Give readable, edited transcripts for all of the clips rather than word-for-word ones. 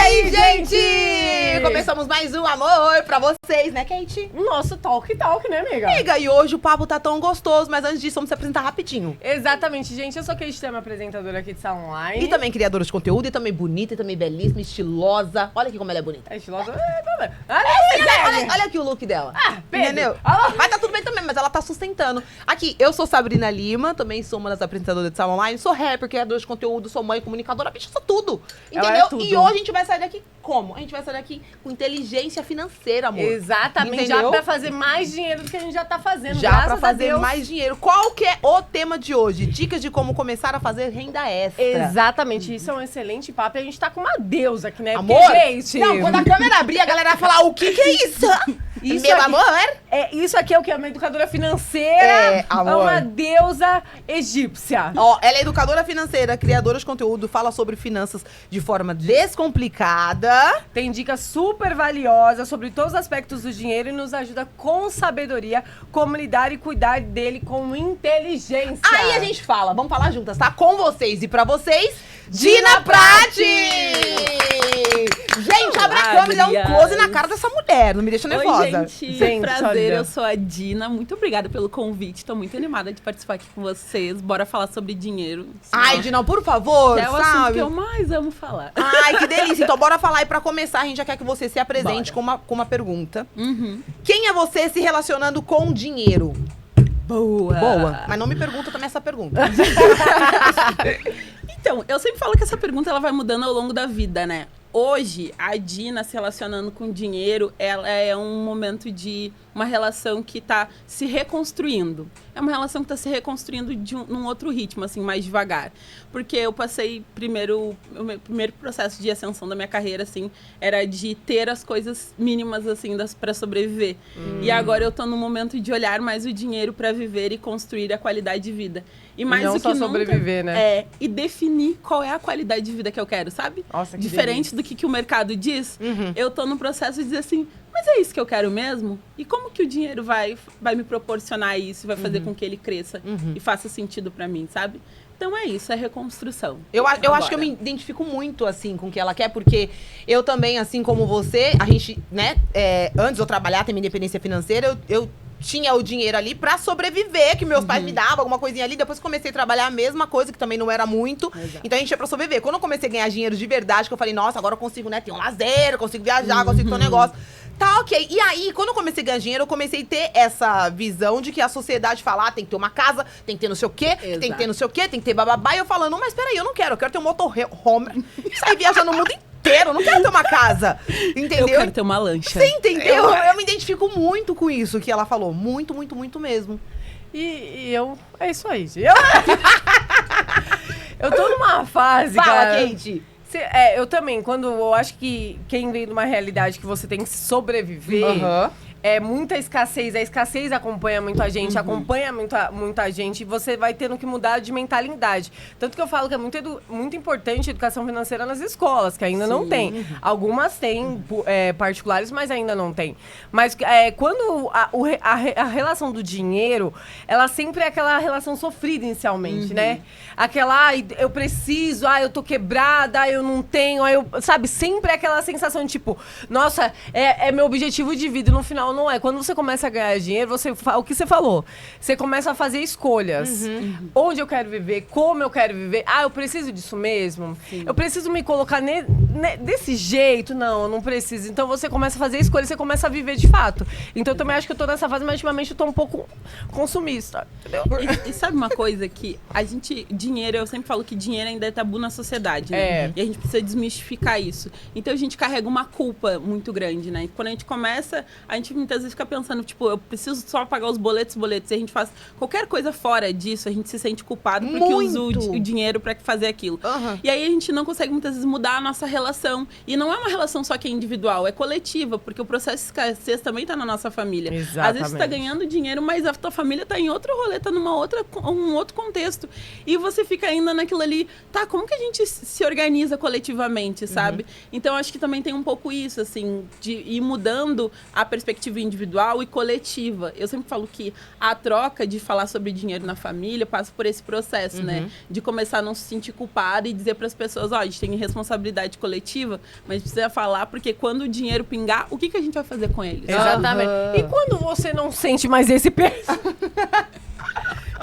aí, gente? Começamos mais um amor pra vocês, né, Kate? Nosso talk, né, amiga? Amiga, e hoje o papo tá tão gostoso, mas antes disso, vamos se apresentar rapidinho. Exatamente, gente. Eu sou Kate Tama, apresentadora aqui de Salão Online. E também criadora de conteúdo, e também bonita, e também belíssima, estilosa. Olha aqui como ela é bonita. É estilosa? Olha aqui o look dela. Pedro. Entendeu? Mas tá tudo bem também, mas ela tá sustentando. Aqui, eu sou Sabrina Lima, também sou uma das apresentadoras de Salão Online, sou rapper, criadora de conteúdo, sou mãe, comunicadora, bicho, sou tudo. Ela Entendeu? é tudo. E hoje a gente vai sair daqui como? A gente vai sair daqui com inteligência financeira, amor. Exatamente, Entendeu? já pra fazer mais dinheiro do que a gente já tá fazendo. Já graças pra a fazer Deus. mais dinheiro. Qual que é o tema de hoje? Dicas de como começar a fazer renda extra. Exatamente, isso é um excelente papo. E a gente tá com uma deusa aqui, né? Amor? Porque, gente... Não, quando a câmera abrir, a galera vai falar, o que é isso? Isso Meu aqui- amor? Isso aqui é o que? Uma educadora financeira. É, amor. Uma deusa egípcia. Ó, ela é educadora financeira, criadora de conteúdo, fala sobre finanças de forma descomplicada. Tem dicas super valiosas sobre todos os aspectos do dinheiro e nos ajuda com sabedoria como lidar e cuidar dele com inteligência. Aí a gente fala, vamos falar juntas, tá? Com vocês e pra vocês, Dina Prati! Gente, abre a câmera e dá um close na cara dessa mulher, não me deixa nervosa. Oi, gente. Gente, Prazer, olha. eu sou a Dina. Muito obrigada pelo convite. Tô muito animada de participar aqui com vocês. Bora falar sobre dinheiro. Ai, Dina, por favor, é o assunto sabe? que eu mais amo falar. Ai, que delícia. Então, bora falar. E pra começar, a gente já quer que você se apresente Bora. com uma pergunta. Uhum. Quem é você se relacionando com dinheiro? Boa. Boa. Mas não me pergunta também essa pergunta. Então, eu sempre falo que essa pergunta ela vai mudando ao longo da vida, né? Hoje, a Dina se relacionando com dinheiro, ela é um momento de uma relação que tá se reconstruindo. É uma relação que tá se reconstruindo num outro ritmo, assim, mais devagar. Porque eu passei o meu primeiro processo de ascensão da minha carreira, assim, era de ter as coisas mínimas, assim, para sobreviver. E agora eu tô num momento de olhar mais o dinheiro para viver e construir a qualidade de vida. E mais não do só que nunca, sobreviver, né? É, e definir qual é a qualidade de vida que eu quero, sabe? Nossa, que Diferente do que o mercado diz, Uhum. eu tô no processo de dizer assim, mas é isso que eu quero mesmo? E como que o dinheiro vai me proporcionar isso, vai fazer com que ele cresça e faça sentido pra mim, sabe? Então é isso, é reconstrução. Eu acho Agora. que eu me identifico muito, assim, com o que ela quer, porque eu também, assim como você, a gente, né, antes de eu trabalhar, ter minha independência financeira, eu tinha o dinheiro ali pra sobreviver, que meus pais me davam, alguma coisinha ali. Depois comecei a trabalhar a mesma coisa, que também não era muito. Exato. Então a gente ia pra sobreviver. Quando eu comecei a ganhar dinheiro de verdade, que eu falei, nossa, agora eu consigo, né, ter um lazer, eu consigo viajar, consigo ter um negócio. Tá, ok. E aí, quando eu comecei a ganhar dinheiro, eu comecei a ter essa visão de que a sociedade fala, tem que ter uma casa, tem que ter não sei o quê, tem que ter não sei o quê, tem que ter bababá. E eu falando, mas peraí, eu não quero ter um motorhome e sair viajando o mundo inteiro, eu não quero ter uma casa, entendeu? Eu quero ter uma lancha. Você entendeu? Eu me identifico muito com isso que ela falou. Muito, muito, muito mesmo. E eu... É isso aí, gente. Eu tô numa fase, Fala, cara... Kate. Eu também, quando eu acho que quem vem de uma realidade que você tem que sobreviver, Aham. é muita escassez. A escassez acompanha muito a gente, acompanha muita gente, e você vai tendo que mudar de mentalidade. Tanto que eu falo que é muito importante a educação financeira nas escolas, que ainda não tem. Algumas têm particulares, mas ainda não tem. Mas quando a relação do dinheiro, ela sempre é aquela relação sofrida inicialmente, né? Aquela, ai, eu preciso, ai, eu tô quebrada, ai, eu não tenho, ai, sabe? Sempre é aquela sensação de tipo, nossa, é meu objetivo de vida, e no final não é. Quando você começa a ganhar dinheiro, o que você falou? Você começa a fazer escolhas. Onde eu quero viver, como eu quero viver. Ah, eu preciso disso mesmo? Sim. Eu preciso me colocar desse jeito? Não, eu não preciso. Então você começa a fazer escolhas, você começa a viver de fato. Então eu também acho que eu tô nessa fase, mas ultimamente eu tô um pouco consumista. Entendeu? E sabe uma coisa que dinheiro, eu sempre falo que dinheiro ainda é tabu na sociedade, né? E a gente precisa desmistificar isso. Então a gente carrega uma culpa muito grande, né? E quando a gente começa, a gente muitas vezes fica pensando, tipo, eu preciso só pagar os boletos, e a gente faz qualquer coisa fora disso, a gente se sente culpado porque usou o dinheiro pra fazer aquilo. E aí a gente não consegue muitas vezes mudar a nossa relação. E não é uma relação só que é individual, é coletiva, porque o processo de escassez também tá na nossa família. Exatamente. Às vezes você tá ganhando dinheiro, mas a tua família tá em outro rolê, tá num outro contexto. E você fica ainda naquilo ali, tá, como que a gente se organiza coletivamente, sabe? Então acho que também tem um pouco isso, assim, de ir mudando a perspectiva coletivo e individual e coletiva. Eu sempre falo que a troca de falar sobre dinheiro na família passa por esse processo, né? De começar a não se sentir culpada e dizer para as pessoas, ó, a gente tem responsabilidade coletiva, mas precisa falar, porque quando o dinheiro pingar, o que a gente vai fazer com eles? Exatamente. E quando você não sente mais esse peso?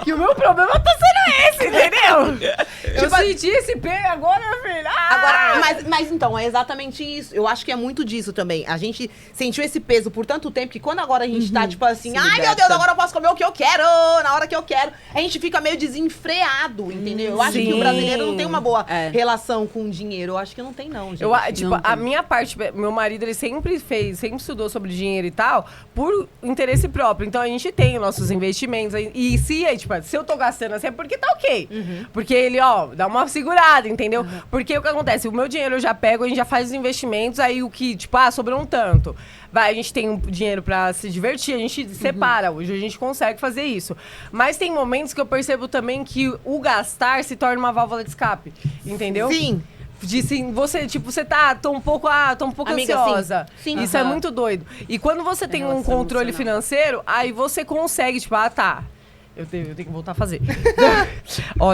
Que o meu problema tá sendo esse, entendeu? Eu senti esse peso, agora, filho. Agora, mas então, é exatamente isso. Eu acho que é muito disso também. A gente sentiu esse peso por tanto tempo que quando agora a gente tá, tipo assim, ai meu Deus, agora eu posso comer o que eu quero, na hora que eu quero, a gente fica meio desenfreado, entendeu? Eu acho que o brasileiro não tem uma boa relação com o dinheiro. Eu acho que não tem, não, gente. A minha parte, meu marido, ele sempre estudou sobre dinheiro e tal, por interesse próprio. Então a gente tem nossos investimentos. E se eu tô gastando assim, é porque tá ok. Porque ele, ó, dá uma segurada, entendeu? Porque o que acontece? O meu dinheiro eu já pego, a gente já faz os investimentos, aí o que, sobrou um tanto. A gente tem um dinheiro pra se divertir, a gente separa. Hoje a gente consegue fazer isso. Mas tem momentos que eu percebo também que o gastar se torna uma válvula de escape, entendeu? Sim. Você tá um pouco Amiga, ansiosa. Sim. Isso é muito doido. E quando você tem um controle financeiro, aí você consegue, tá... Eu tenho que voltar a fazer.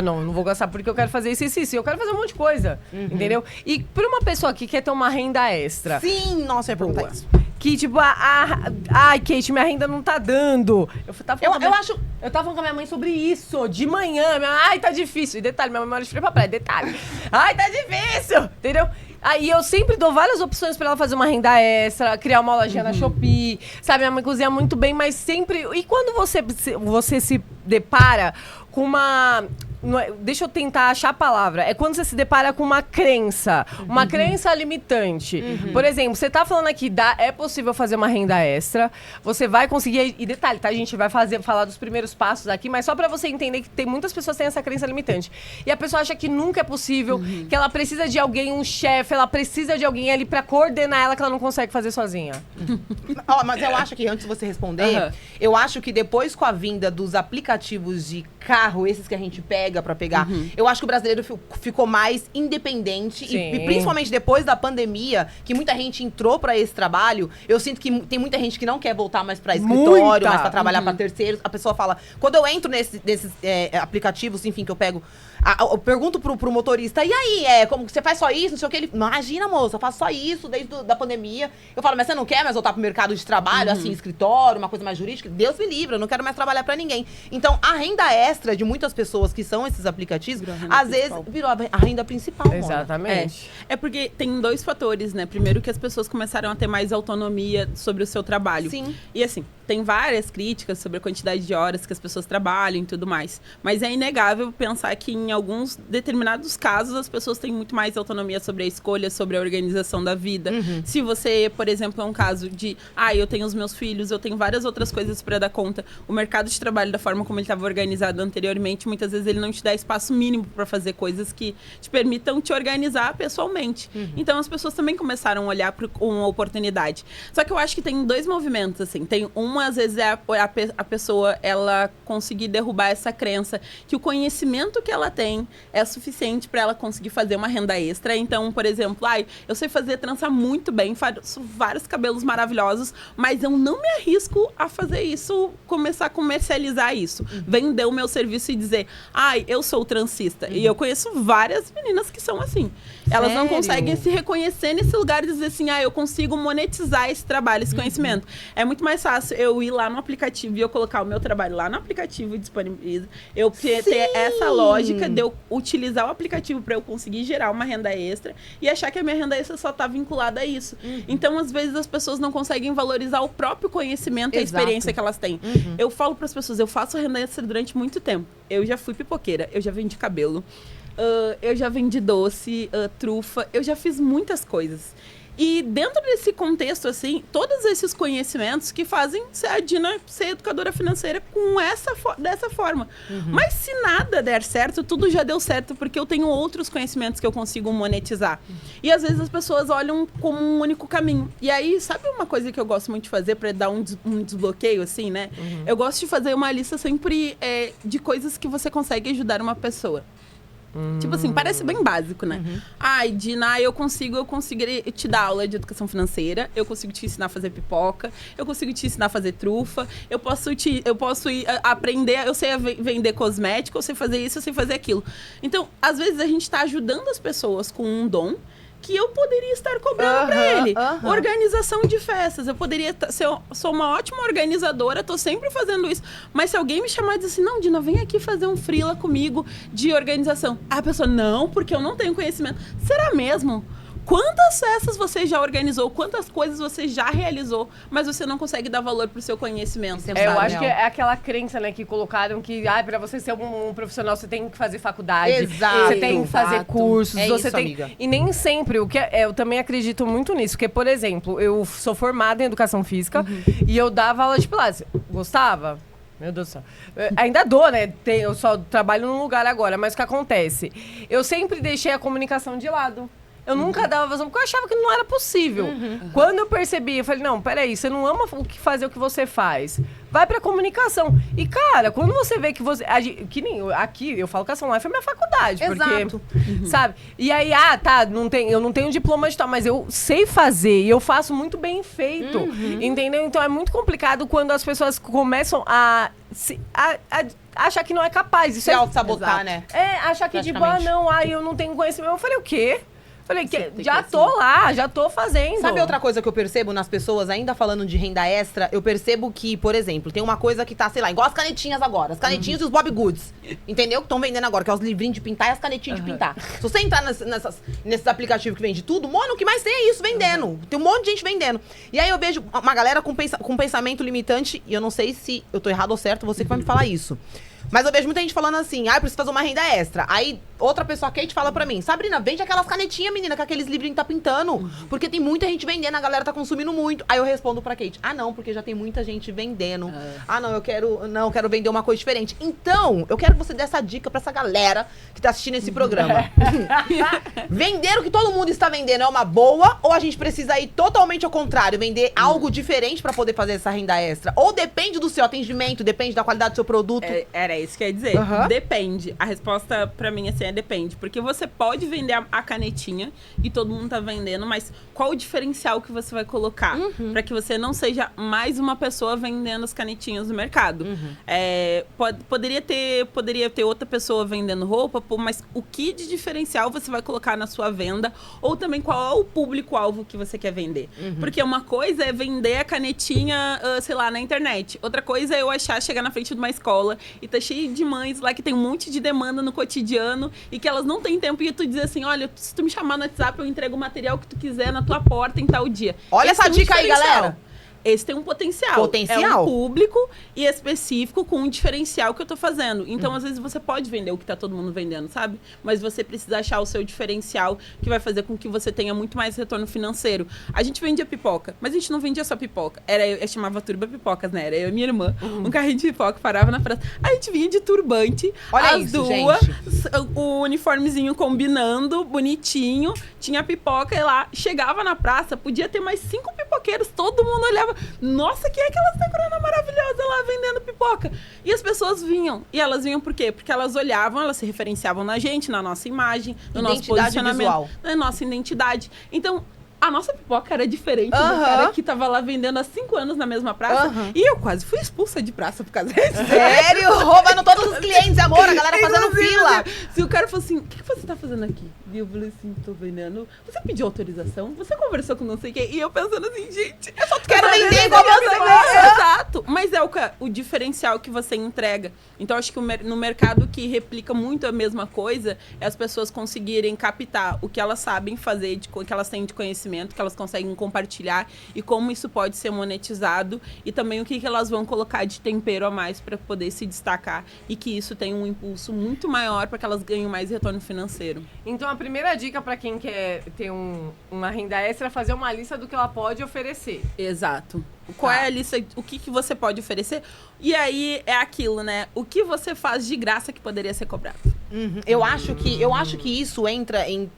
Não vou gastar porque eu quero fazer isso. Eu quero fazer um monte de coisa, entendeu? E pra uma pessoa que quer ter uma renda extra... Sim, nossa, eu ia perguntar isso. Que, ai, Kate, minha renda não tá dando. Eu tava falando com a minha mãe sobre isso, de manhã. Ai, tá difícil. E detalhe, minha mãe mora de frente pra praia, detalhe. Ai, tá difícil, entendeu? Aí eu sempre dou várias opções pra ela fazer uma renda extra, criar uma lojinha na Shopee, sabe? Minha mãe cozinha muito bem, mas sempre... E quando você se depara com uma... Deixa eu tentar achar a palavra. É quando você se depara com uma crença. Uma crença limitante. Por exemplo, você tá falando aqui, é possível fazer uma renda extra. Você vai conseguir... E detalhe, tá? A gente vai falar dos primeiros passos aqui, mas só pra você entender que tem muitas pessoas que têm essa crença limitante. E a pessoa acha que nunca é possível, que ela precisa de alguém, um chefe, ela precisa de alguém ali pra coordenar ela, que ela não consegue fazer sozinha. Mas eu acho que, antes de você responder, eu acho que depois, com a vinda dos aplicativos de carro, esses que a gente pega pra pegar, eu acho que o brasileiro ficou mais independente. E principalmente depois da pandemia, que muita gente entrou pra esse trabalho, eu sinto que tem muita gente que não quer voltar mais pra escritório, mais pra trabalhar pra terceiros. A pessoa fala, quando eu entro nesses aplicativos, enfim, que eu pego, eu pergunto pro motorista, e aí, como você faz só isso, não sei o que, ele, imagina, moça, eu faço só isso desde a pandemia. Eu falo, mas você não quer mais voltar pro mercado de trabalho, assim, escritório, uma coisa mais jurídica? Deus me livre, eu não quero mais trabalhar pra ninguém. Então, a renda extra de muitas pessoas que são esses aplicativos, às vezes virou a renda principal. Exatamente. É porque tem dois fatores, né? Primeiro, que as pessoas começaram a ter mais autonomia sobre o seu trabalho. Sim. E assim, tem várias críticas sobre a quantidade de horas que as pessoas trabalham e tudo mais. Mas é inegável pensar que em alguns determinados casos as pessoas têm muito mais autonomia sobre a escolha, sobre a organização da vida. Se você, por exemplo, é um caso de, eu tenho os meus filhos, eu tenho várias outras coisas para dar conta. O mercado de trabalho, da forma como ele estava organizado anteriormente, muitas vezes ele não te dá espaço mínimo para fazer coisas que te permitam te organizar pessoalmente. Então as pessoas também começaram a olhar com uma oportunidade. Só que eu acho que tem dois movimentos, assim. Tem às vezes é a pessoa, ela conseguir derrubar essa crença que o conhecimento que ela tem é suficiente para ela conseguir fazer uma renda extra. Então, por exemplo, eu sei fazer trança muito bem, faço vários cabelos maravilhosos, mas eu não me arrisco a fazer isso, começar a comercializar isso. Vender o meu serviço e dizer, eu sou trancista. E eu conheço várias meninas que são assim. Elas não conseguem se reconhecer nesse lugar e dizer assim, eu consigo monetizar esse trabalho, esse conhecimento. É muito mais fácil eu ir lá no aplicativo e eu colocar o meu trabalho lá no aplicativo e disponibilizar. Eu ter essa lógica de eu utilizar o aplicativo para eu conseguir gerar uma renda extra e achar que a minha renda extra só está vinculada a isso. Então, às vezes, as pessoas não conseguem valorizar o próprio conhecimento e a experiência que elas têm. Eu falo para as pessoas, eu faço renda extra durante muito tempo. Eu já fui pipoqueira, eu já vendi cabelo, eu já vendi doce, trufa, eu já fiz muitas coisas. E dentro desse contexto, assim, todos esses conhecimentos que fazem a Dina ser educadora financeira dessa forma. Mas se nada der certo, tudo já deu certo, porque eu tenho outros conhecimentos que eu consigo monetizar. E às vezes as pessoas olham como um único caminho. E aí, sabe uma coisa que eu gosto muito de fazer para dar um desbloqueio, assim, né? Eu gosto de fazer uma lista sempre de coisas que você consegue ajudar uma pessoa. Tipo assim, parece bem básico, né? Ai, Dina, eu consigo te dar aula de educação financeira, eu consigo te ensinar a fazer pipoca, eu consigo te ensinar a fazer trufa, eu posso aprender, eu sei vender cosmético, eu sei fazer isso, eu sei fazer aquilo. Então, às vezes a gente tá ajudando as pessoas com um dom que eu poderia estar cobrando pra ele. Organização de festas. Eu poderia sou uma ótima organizadora, tô sempre fazendo isso. Mas se alguém me chamar e dizer assim, não, Dina, vem aqui fazer um freela comigo de organização. A pessoa, não, porque eu não tenho conhecimento. Será mesmo? Quantas festas você já organizou? Quantas coisas você já realizou? Mas você não consegue dar valor pro seu conhecimento. Eu acho que é aquela crença, né, que colocaram que pra você ser um profissional, você tem que fazer faculdade. Exato. Você tem que fazer cursos. É você isso, tem... amiga. E nem sempre, eu também acredito muito nisso. Porque, por exemplo, eu sou formada em educação física e eu dava aula de pilates. Gostava? Meu Deus do céu. Ainda dou, né? Eu só trabalho num lugar agora. Mas o que acontece? Eu sempre deixei a comunicação de lado. Eu nunca dava vazão, porque eu achava que não era possível. Quando eu percebi, eu falei, não, peraí, você não ama fazer o que você faz. Vai pra comunicação. E, cara, quando você vê que você... Que nem aqui, eu falo que a Ação Life é minha faculdade. Exato. Porque, sabe? E aí, eu não tenho diploma de tal, mas eu sei fazer e eu faço muito bem feito. Entendeu? Então é muito complicado quando as pessoas começam a achar que não é capaz. Isso Se auto-sabotar, né? Achar que tipo, eu não tenho conhecimento. Eu falei, o quê? Falei, já tô lá, já tô fazendo. Sabe outra coisa que eu percebo nas pessoas, ainda falando de renda extra? Eu percebo que, por exemplo, tem uma coisa que tá, sei lá, igual as canetinhas agora. As canetinhas e os Bob Goods. Entendeu? Que estão vendendo agora, que é os livrinhos de pintar e as canetinhas de pintar. Se você entrar nesses aplicativos que vende tudo, mano, o que mais tem é isso vendendo. Tem um monte de gente vendendo. E aí eu vejo uma galera com pensamento limitante, e eu não sei se eu tô errado ou certo, você que vai me falar isso. Mas eu vejo muita gente falando assim, eu preciso fazer uma renda extra. Aí outra pessoa, Kate, fala pra mim, Sabrina, vende aquelas canetinhas, menina, com aqueles livrinhos que tá pintando. Porque tem muita gente vendendo, a galera tá consumindo muito. Aí eu respondo pra Kate, não, porque já tem muita gente vendendo. Não, eu quero vender uma coisa diferente. Então, eu quero que você dê essa dica pra essa galera que tá assistindo esse programa. Vender o que todo mundo está vendendo é uma boa, ou a gente precisa ir totalmente ao contrário, vender algo diferente pra poder fazer essa renda extra? Ou depende do seu atendimento, depende da qualidade do seu produto? Era isso que eu ia dizer. Depende. A resposta pra mim, assim, depende. Porque você pode vender a canetinha e todo mundo tá vendendo, mas qual o diferencial que você vai colocar? Pra que você não seja mais uma pessoa vendendo as canetinhas no mercado. Poderia ter outra pessoa vendendo roupa, mas o que de diferencial você vai colocar na sua venda? Ou também qual é o público-alvo que você quer vender? Porque uma coisa é vender a canetinha, sei lá, na internet. Outra coisa é chegar na frente de uma escola e tá cheio de mães lá que tem um monte de demanda no cotidiano e que elas não têm tempo e tu dizer assim, olha, se tu me chamar no WhatsApp, eu entrego o material que tu quiser na tua porta em tal dia. Olha essa dica aí, galera. Esse tem um potencial. É um público e específico com um diferencial que eu tô fazendo. Então, às vezes, você pode vender o que tá todo mundo vendendo, sabe? Mas você precisa achar o seu diferencial que vai fazer com que você tenha muito mais retorno financeiro. A gente vendia pipoca, mas a gente não vendia só pipoca. Eu chamava Turba Pipocas, né? Era eu e minha irmã. Um carrinho de pipoca, parava na praça. A gente vinha de turbante. Olha as isso, duas, gente. o uniformezinho combinando, bonitinho. Tinha pipoca e lá. Chegava na praça, podia ter mais 5 pipoqueiros. Todo mundo olhava. Nossa, quem é aquela sagrana maravilhosa lá vendendo pipoca? E as pessoas vinham. E elas vinham por quê? Porque elas olhavam, elas se referenciavam na gente, na nossa imagem, no nosso posicionamento, visual, na nossa identidade. Então, a nossa pipoca era diferente do cara que tava lá vendendo há 5 anos na mesma praça. E eu quase fui expulsa de praça por causa disso. Sério? Roubando todos os clientes, amor, a galera fazendo fila. Se o cara falou assim, o que você tá fazendo aqui? E eu falei assim, tô vendendo. Você pediu autorização? Você conversou com não sei quem? E eu pensando assim, gente, eu só quero vender igual você. Exato. Mas é o diferencial que você entrega. Então, acho que no mercado que replica muito a mesma coisa, é as pessoas conseguirem captar o que elas sabem fazer, o que elas têm de conhecimento, que elas conseguem compartilhar e como isso pode ser monetizado e também o que elas vão colocar de tempero a mais para poder se destacar e que isso tenha um impulso muito maior para que elas ganhem mais retorno financeiro. Então, a primeira dica para quem quer ter uma renda extra é fazer uma lista do que ela pode oferecer. Exato. Qual é a lista, o que você pode oferecer? E aí é aquilo, né? O que você faz de graça que poderia ser cobrado? Eu acho que isso entra em...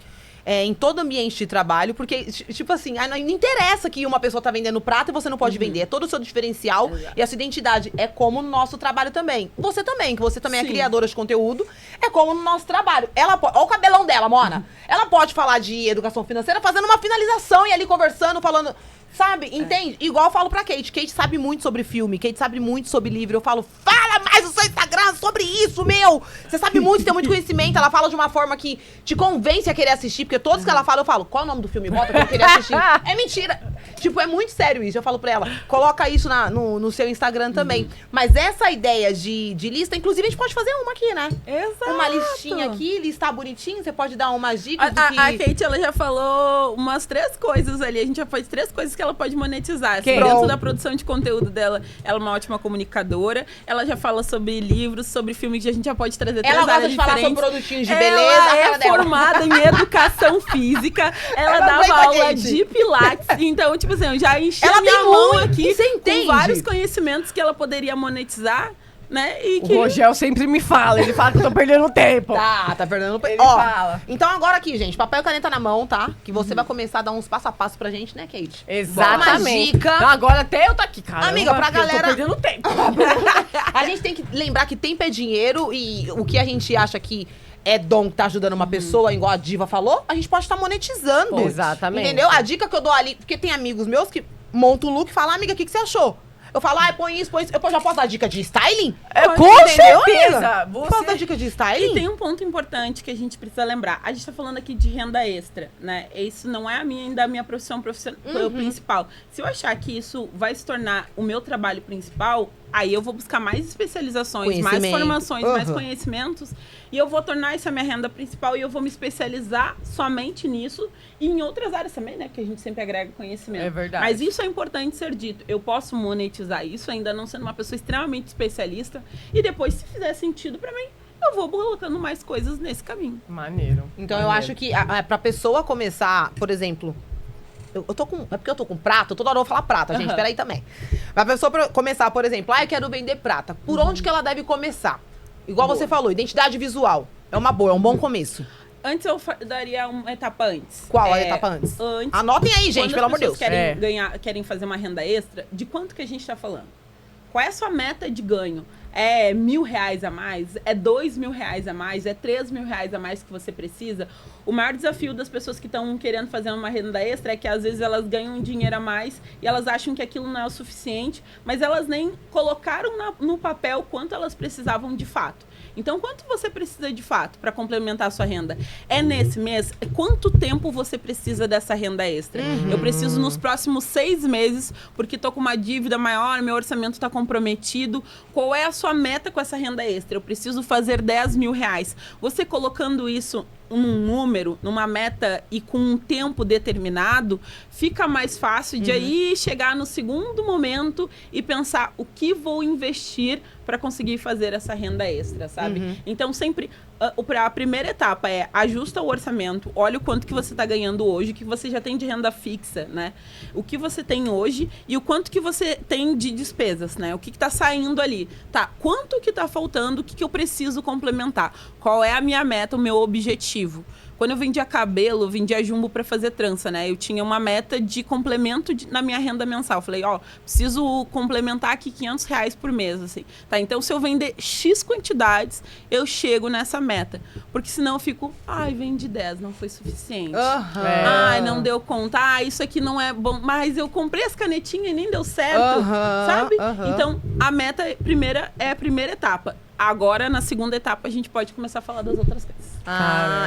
em todo ambiente de trabalho, porque, tipo assim, não interessa que uma pessoa tá vendendo prato e você não pode vender. É todo o seu diferencial e a sua identidade. É como no nosso trabalho também. Você também, que você também é criadora de conteúdo, é como no nosso trabalho. Ela pode, olha o cabelão dela, Mona. Ela pode falar de educação financeira fazendo uma finalização e ali conversando, falando... Sabe? Entende? Igual eu falo pra Kate. Kate sabe muito sobre filme. Kate sabe muito sobre livro. Eu falo, fala mais no seu Instagram sobre isso, meu! Você sabe muito, tem muito conhecimento. Ela fala de uma forma que te convence a querer assistir. Porque todos que ela fala, eu falo, qual é o nome do filme? Bota pra eu querer assistir. É mentira. Tipo, é muito sério isso. Eu falo pra ela, coloca isso no seu Instagram também. Mas essa ideia de lista, inclusive a gente pode fazer uma aqui, né? Exato. Uma listinha aqui, listar bonitinho. Você pode dar umas dicas do que... A Kate, ela já falou umas 3 coisas ali. A gente já fez 3 coisas que ela pode monetizar. Assim, dentro da produção de conteúdo dela, ela é uma ótima comunicadora. Ela já fala sobre livros, sobre filmes que a gente já pode trazer 3 áreas gosta de falar sobre produtinhos de beleza. Ela é formada em educação física. Ela dava aula de pilates. Então, tipo assim, eu já enchi a minha mão aqui com vários conhecimentos que ela poderia monetizar. Né? E que... O Rogel sempre me fala, ele fala que eu tô perdendo tempo. Tá perdendo tempo. Ele fala. Então agora aqui, gente, papel e caneta na mão, tá? Que você vai começar a dar uns passo a passo pra gente, né, Kate? Exatamente. Uma dica. Não, agora até eu tô aqui, cara. Amiga, pra galera... Eu tô perdendo tempo. A gente tem que lembrar que tempo é dinheiro e o que a gente acha que é dom que tá ajudando uma pessoa, igual a Diva falou, a gente pode estar monetizando. Exatamente. Entendeu? A dica que eu dou ali, porque tem amigos meus que montam o look e falam, amiga, o que você achou? Eu falo, põe isso. Eu já posso dar dica de styling? Com certeza. Posso dar dica de styling? E tem um ponto importante que a gente precisa lembrar. A gente tá falando aqui de renda extra, né? Isso não é ainda a minha profissão principal. Se eu achar que isso vai se tornar o meu trabalho principal, aí eu vou buscar mais especializações, mais formações, mais conhecimentos. E eu vou tornar isso a minha renda principal e eu vou me especializar somente nisso e em outras áreas também, né? Que a gente sempre agrega conhecimento. É verdade. Mas isso é importante ser dito. Eu posso monetizar isso ainda não sendo uma pessoa extremamente especialista. E depois, se fizer sentido pra mim, eu vou colocando mais coisas nesse caminho. Maneiro. Então eu acho que pra pessoa começar, por exemplo... É porque eu tô com prata, toda hora eu vou falar prata, gente, peraí também. Pra pessoa começar, por exemplo, eu quero vender prata. Por onde que ela deve começar? Igual você falou, identidade visual. É uma boa, é um bom começo. Antes eu daria uma etapa antes. Qual a etapa antes? Anotem aí, gente, pelo amor de Deus. Querem fazer uma renda extra, de quanto que a gente tá falando? Qual é a sua meta de ganho? É R$1.000 a mais? É R$2.000 a mais? É R$3.000 a mais que você precisa? O maior desafio das pessoas que estão querendo fazer uma renda extra é que às vezes elas ganham dinheiro a mais e elas acham que aquilo não é o suficiente, mas elas nem colocaram no papel quanto elas precisavam de fato. Então, quanto você precisa de fato para complementar a sua renda? É nesse mês? Quanto tempo você precisa dessa renda extra? Eu preciso nos próximos 6 meses, porque estou com uma dívida maior, meu orçamento está comprometido. Qual é a sua meta com essa renda extra? Eu preciso fazer R$10.000. Você colocando isso num número, numa meta e com um tempo determinado, fica mais fácil de aí chegar no segundo momento e pensar o que vou investir para conseguir fazer essa renda extra, sabe? Então, sempre a primeira etapa é ajusta o orçamento, olha o quanto que você está ganhando hoje, o que você já tem de renda fixa, né? O que você tem hoje e o quanto que você tem de despesas, né? O que está saindo ali. Tá, quanto que está faltando, o que eu preciso complementar? Qual é a minha meta, o meu objetivo? Quando eu vendia cabelo, eu vendia jumbo para fazer trança, né? Eu tinha uma meta de complemento na minha renda mensal. Eu falei, preciso complementar aqui R$500 por mês, assim. Tá, então se eu vender X quantidades, eu chego nessa meta. Porque senão eu fico, vendi 10, não foi suficiente. Não deu conta. Isso aqui não é bom. Mas eu comprei as canetinhas e nem deu certo, sabe? Então, a meta primeira é a primeira etapa. Agora, na segunda etapa, a gente pode começar a falar das outras coisas.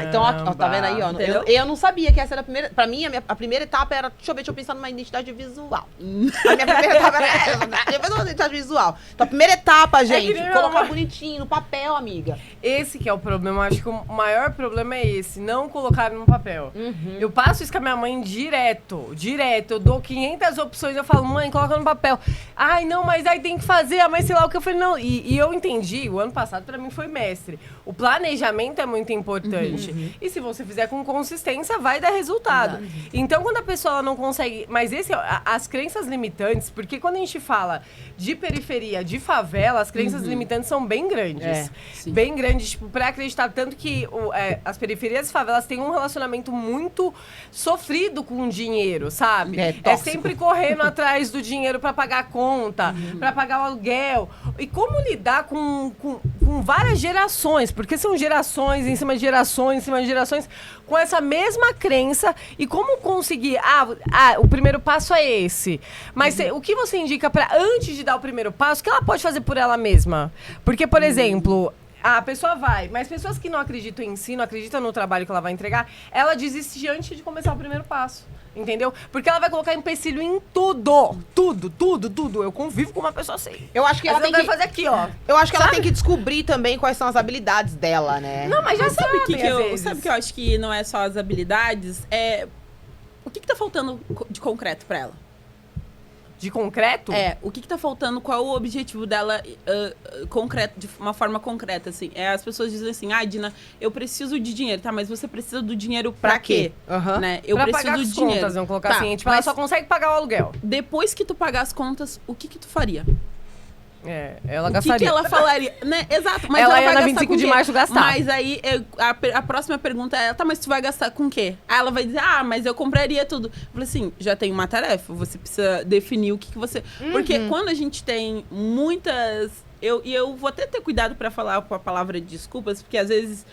Então, ó, tá vendo aí, ó? Eu não sabia que essa era a primeira... Pra mim, a primeira etapa era... Deixa eu pensar numa identidade visual. A minha primeira etapa era essa, né? Eu pensei numa identidade visual. Então, a primeira etapa, gente, colocar bonitinho no papel, amiga. Esse que é o problema. Eu acho que o maior problema é esse. Não colocar no papel. Eu passo isso com a minha mãe direto. Eu dou 500 opções. Eu falo, mãe, coloca no papel. Ai, não, mas aí tem que fazer. Mas sei lá o que eu falei. Não, e eu entendi. O ano passado, pra mim, foi mestre. O planejamento é muito importante. E se você fizer com consistência, vai dar resultado. Então, quando a pessoa ela não consegue... Mas as crenças limitantes, porque quando a gente fala de periferia, de favela, as crenças limitantes são bem grandes. Bem grandes, tipo, pra acreditar tanto que as periferias e favelas têm um relacionamento muito sofrido com o dinheiro, sabe? É sempre correndo atrás do dinheiro pra pagar a conta, pra pagar o aluguel. E como lidar com várias gerações, porque são gerações em cima de gerações, em cima de gerações, com essa mesma crença, e como conseguir... o primeiro passo é esse. Mas o que você indica para antes de dar o primeiro passo, que ela pode fazer por ela mesma? Porque, por exemplo... A pessoa vai, mas pessoas que não acreditam em si, não acreditam no trabalho que ela vai entregar, ela desiste antes de começar o primeiro passo. Entendeu? Porque ela vai colocar empecilho em tudo. Tudo. Eu convivo com uma pessoa assim. Eu acho que ela tem que fazer aqui, ó. Eu acho que ela tem que descobrir também quais são as habilidades dela, né? Não, mas já sabe Sabe que eu acho que não é só as habilidades? O que tá faltando de concreto pra ela? De concreto? O que tá faltando, qual é o objetivo dela concreto, de uma forma concreta, assim. As pessoas dizem assim, Dina, eu preciso de dinheiro, tá, mas você precisa do dinheiro pra quê? Né? Eu pra preciso pagar do as dinheiro. Contas, vamos colocar tá, assim, tipo, ela só consegue pagar o aluguel. Depois que tu pagar as contas, o que tu faria? Ela o gastaria. O que ela falaria? Né? Exato, mas ela vai ia na gastar 25 com de quê? março gastar. Mas aí, a próxima pergunta é, tá, mas tu vai gastar com o quê? Aí ela vai dizer, mas eu compraria tudo. Eu falei assim, já tem uma tarefa, você precisa definir o que você... Porque quando a gente tem muitas... Eu vou até ter cuidado para falar com a palavra desculpas, porque às vezes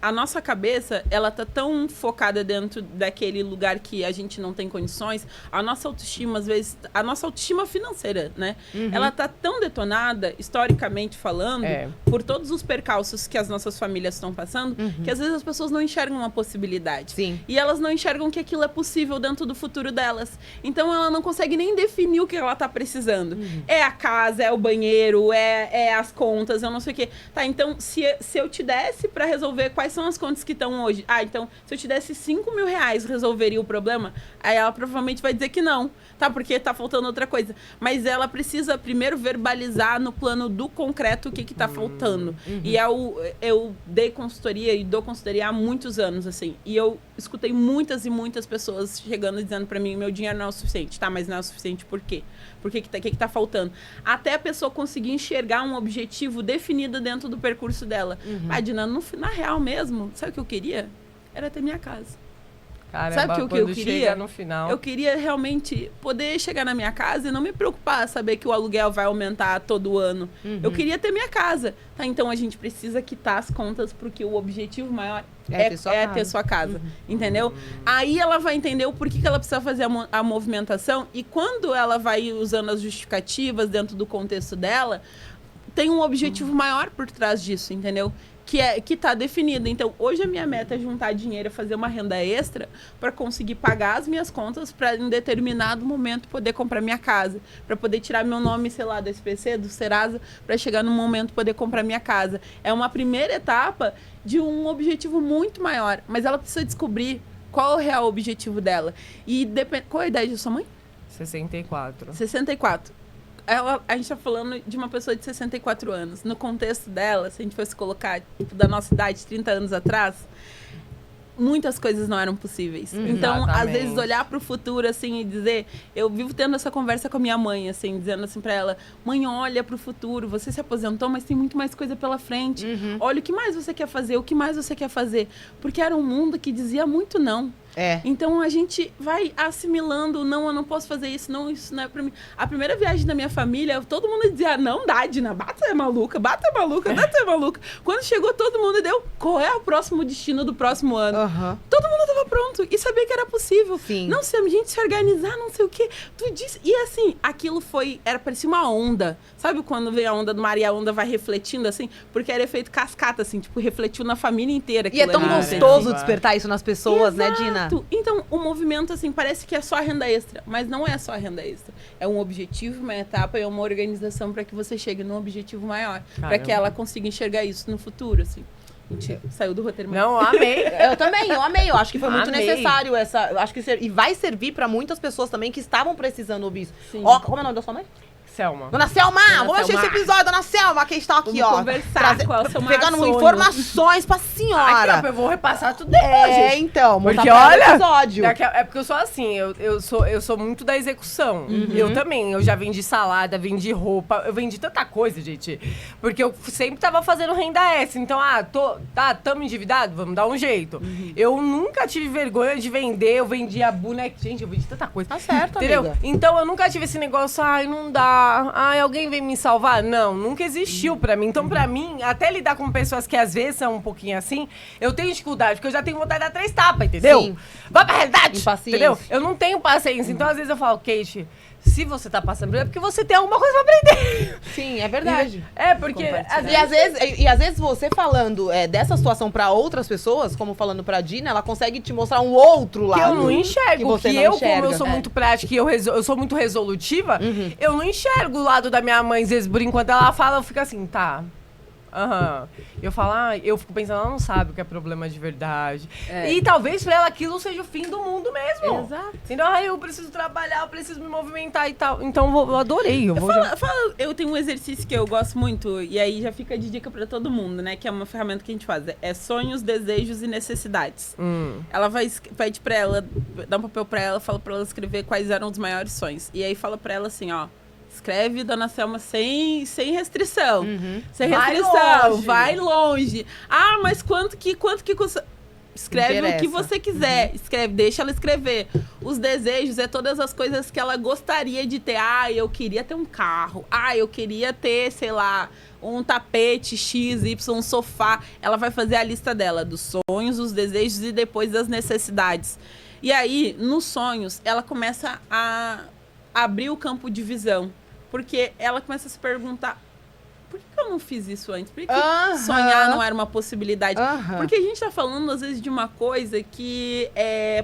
a nossa cabeça, ela tá tão focada dentro daquele lugar que a gente não tem condições, a nossa autoestima, às vezes, a nossa autoestima financeira, né? Ela tá tão detonada, historicamente falando, por todos os percalços que as nossas famílias estão passando, que às vezes as pessoas não enxergam uma possibilidade. Sim. E elas não enxergam que aquilo é possível dentro do futuro delas. Então ela não consegue nem definir o que ela tá precisando. É a casa, é o banheiro, é as contas, eu não sei o quê. Tá, então, se eu te desse pra resolver quais são as contas que estão hoje. Então, se eu te desse 5 mil reais, resolveria o problema? Aí ela provavelmente vai dizer que não, tá? Porque tá faltando outra coisa. Mas ela precisa primeiro verbalizar no plano do concreto o que tá faltando. E eu dei consultoria e dou consultoria há muitos anos, assim. E eu escutei muitas e muitas pessoas chegando e dizendo pra mim, meu dinheiro não é o suficiente. Tá, mas não é o suficiente por quê? Por que tá faltando? Até a pessoa conseguir enxergar um objetivo definido dentro do percurso dela. Dina, na real mesmo, sabe o que eu queria? Era ter minha casa. Caramba, sabe o que eu queria? No final... Eu queria realmente poder chegar na minha casa e não me preocupar, saber que o aluguel vai aumentar todo ano. Eu queria ter minha casa. Tá, então a gente precisa quitar as contas porque o objetivo maior é ter sua casa. Entendeu? Aí ela vai entender o porquê que ela precisa fazer a movimentação, e quando ela vai usando as justificativas dentro do contexto dela, tem um objetivo maior por trás disso, entendeu? Que tá definido. Então, hoje a minha meta é juntar dinheiro, fazer uma renda extra para conseguir pagar as minhas contas, para em determinado momento poder comprar minha casa, para poder tirar meu nome, sei lá, do SPC, do Serasa, para chegar no momento poder comprar minha casa. É uma primeira etapa de um objetivo muito maior, mas ela precisa descobrir qual é o real objetivo dela. E qual é a idade da sua mãe? 64. 64. A gente tá falando de uma pessoa de 64 anos. No contexto dela, se a gente fosse colocar da nossa idade, 30 anos atrás, muitas coisas não eram possíveis. Então, às vezes, olhar para o futuro, assim, e dizer... Eu vivo tendo essa conversa com a minha mãe, assim, dizendo assim para ela, mãe, olha para o futuro, você se aposentou, mas tem muito mais coisa pela frente. Olha, o que mais você quer fazer? O que mais você quer fazer? Porque era um mundo que dizia muito não. Então a gente vai assimilando, não, eu não posso fazer isso, não, isso não é pra mim. A primeira viagem da minha família, todo mundo dizia, não dá, Dina, bata é maluca, bata é maluca, bata é maluca. Quando chegou, todo mundo deu, qual é o próximo destino do próximo ano? Todo mundo tava pronto e sabia que era possível. Sim. Não, se a gente se organizar, não sei o quê. Tu disse, e assim, aquilo parecia uma onda. Sabe quando vem a onda do mar e a onda vai refletindo, assim? Porque era efeito cascata, assim, tipo, refletiu na família inteira. E é tão gostoso despertar isso nas pessoas, né, Dina? Então, o movimento, assim, parece que é só a renda extra, mas não é só a renda extra. É um objetivo, uma etapa, é uma organização para que você chegue num objetivo maior. Para que ela consiga enxergar isso no futuro, assim. Mentira, saiu do roteiro. Não, amei. Eu também, eu amei. Eu acho que foi muito Amei. necessário essa... Eu acho que e vai servir para muitas pessoas também que estavam precisando ouvir isso. Sim. Ó, como é o nome da sua mãe? Selma. Dona Selma, Dona vamos assistir esse Selma. episódio, Dona Selma, que está aqui, Vamos ó. conversar, qual é o seu maior pegando sonho? informações pra senhora. Aqui, ó, eu vou repassar tudo depois, É, gente. então, mostrar Porque pra ela o olha, episódio. é porque eu sou assim, eu sou muito da execução. Eu também, eu já vendi salada, vendi roupa, eu vendi tanta coisa, gente. Porque eu sempre tava fazendo renda extra. Então, tamo endividado? Vamos dar um jeito. Eu nunca tive vergonha de vender, eu vendia boneca. Gente, eu vendi tanta coisa. Tá certo, entendeu? amiga. Então, eu nunca tive esse negócio, não dá. Alguém vem me salvar? Não, nunca existiu pra mim. Então, pra mim, até lidar com pessoas que às vezes são um pouquinho assim, eu tenho dificuldade, porque eu já tenho vontade de dar 3 tapas, entendeu? Sim. Vai pra realidade, Impaciência. entendeu? Eu não tenho paciência. Então, às vezes eu falo, Kate, se você tá passando por isso, é porque você tem alguma coisa pra aprender. Sim, é verdade. É, porque E às vezes você falando dessa situação pra outras pessoas, como falando pra Dina, ela consegue te mostrar um outro lado. que eu não enxergo. Que você Que não eu, enxerga. como eu sou muito prática e eu sou muito resolutiva, eu não enxergo o lado da minha mãe, às vezes, por enquanto ela fala, eu fico assim, tá. Eu falo, eu fico pensando, ela não sabe o que é problema de verdade. E talvez pra ela aquilo seja o fim do mundo mesmo. Exato. Entendeu? Eu preciso trabalhar, eu preciso me movimentar e tal. Então eu adorei. Eu tenho um exercício que eu gosto muito, e aí já fica de dica pra todo mundo, né? Que é uma ferramenta que a gente faz. É sonhos, desejos e necessidades. Ela vai pra ela, dá um papel pra ela, fala pra ela escrever quais eram os maiores sonhos. E aí fala pra ela assim, ó. Escreve, Dona Selma, sem restrição. Sem restrição. Vai longe. Mas quanto que custa? Escreve o que você quiser. Escreve, deixa ela escrever. Os desejos é todas as coisas que ela gostaria de ter. Eu queria ter um carro. Eu queria ter, sei lá, um tapete X, Y, um sofá. Ela vai fazer a lista dela dos sonhos, dos desejos e depois das necessidades. E aí, nos sonhos, ela começa a abrir o campo de visão. Porque ela começa a se perguntar, por que eu não fiz isso antes? Por que sonhar não era uma possibilidade? Porque a gente tá falando, às vezes, de uma coisa que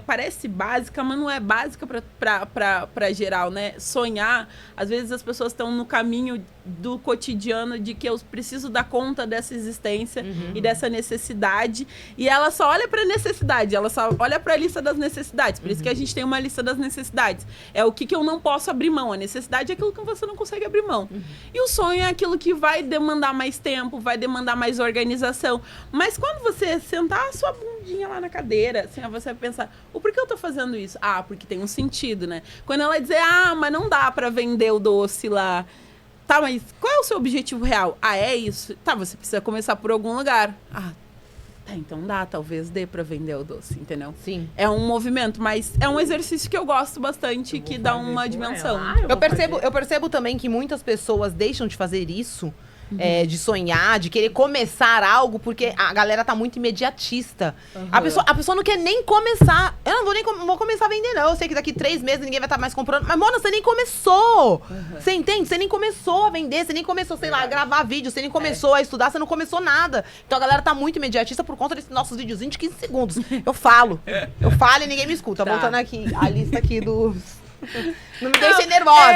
parece básica, mas não é básica pra geral, né? Sonhar, às vezes as pessoas estão no caminho do cotidiano de que eu preciso dar conta dessa existência e dessa necessidade. E ela só olha pra necessidade, ela só olha pra lista das necessidades. Por isso que a gente tem uma lista das necessidades. É o que eu não posso abrir mão. A necessidade é aquilo que você não consegue abrir mão. E o sonho é aquilo que vai demandar mais tempo, vai demandar mais organização. Mas quando você sentar a sua bundinha lá na cadeira, assim, você vai pensar, por que eu tô fazendo isso? Porque tem um sentido, né? Quando ela dizer, mas não dá pra vender o doce lá. Tá, mas qual é o seu objetivo real? É isso? Tá, você precisa começar por algum lugar. Tá, então talvez dê pra vender o doce, entendeu? Sim. É um movimento, mas é um exercício que eu gosto bastante, que dá uma dimensão. Eu percebo também que muitas pessoas deixam de fazer isso, de sonhar, de querer começar algo, porque a galera tá muito imediatista. A pessoa não quer nem começar. Eu não vou começar a vender, não. Eu sei que daqui 3 meses ninguém vai estar mais comprando. Mas, mona, você nem começou. Você entende? Você nem começou a vender, você nem começou, sei lá, a gravar vídeo, você nem começou a estudar, você não começou nada. Então a galera tá muito imediatista por conta desses nossos videozinhos de 15 segundos. Eu falo e ninguém me escuta. Voltando aqui, a lista aqui dos... Não me deixem nervosa.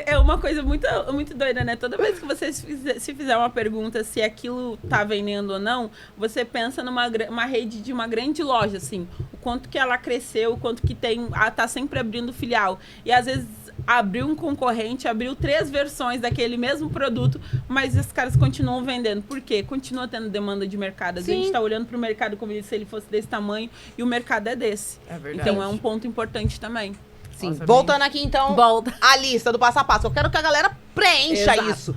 É uma coisa muito, muito doida, né? Toda vez que você se fizer uma pergunta se aquilo tá vendendo ou não, você pensa numa rede de uma grande loja, assim. O quanto que ela cresceu, o quanto que tá sempre abrindo filial. E às vezes abriu um concorrente, abriu 3 versões daquele mesmo produto, mas esses caras continuam vendendo. Por quê? Continua tendo demanda de mercado. A gente tá olhando pro mercado como se ele fosse desse tamanho e o mercado é desse. É verdade. Então é um ponto importante também. Sim. Voltando aqui, então, a lista do passo a passo. Eu quero que a galera preencha isso.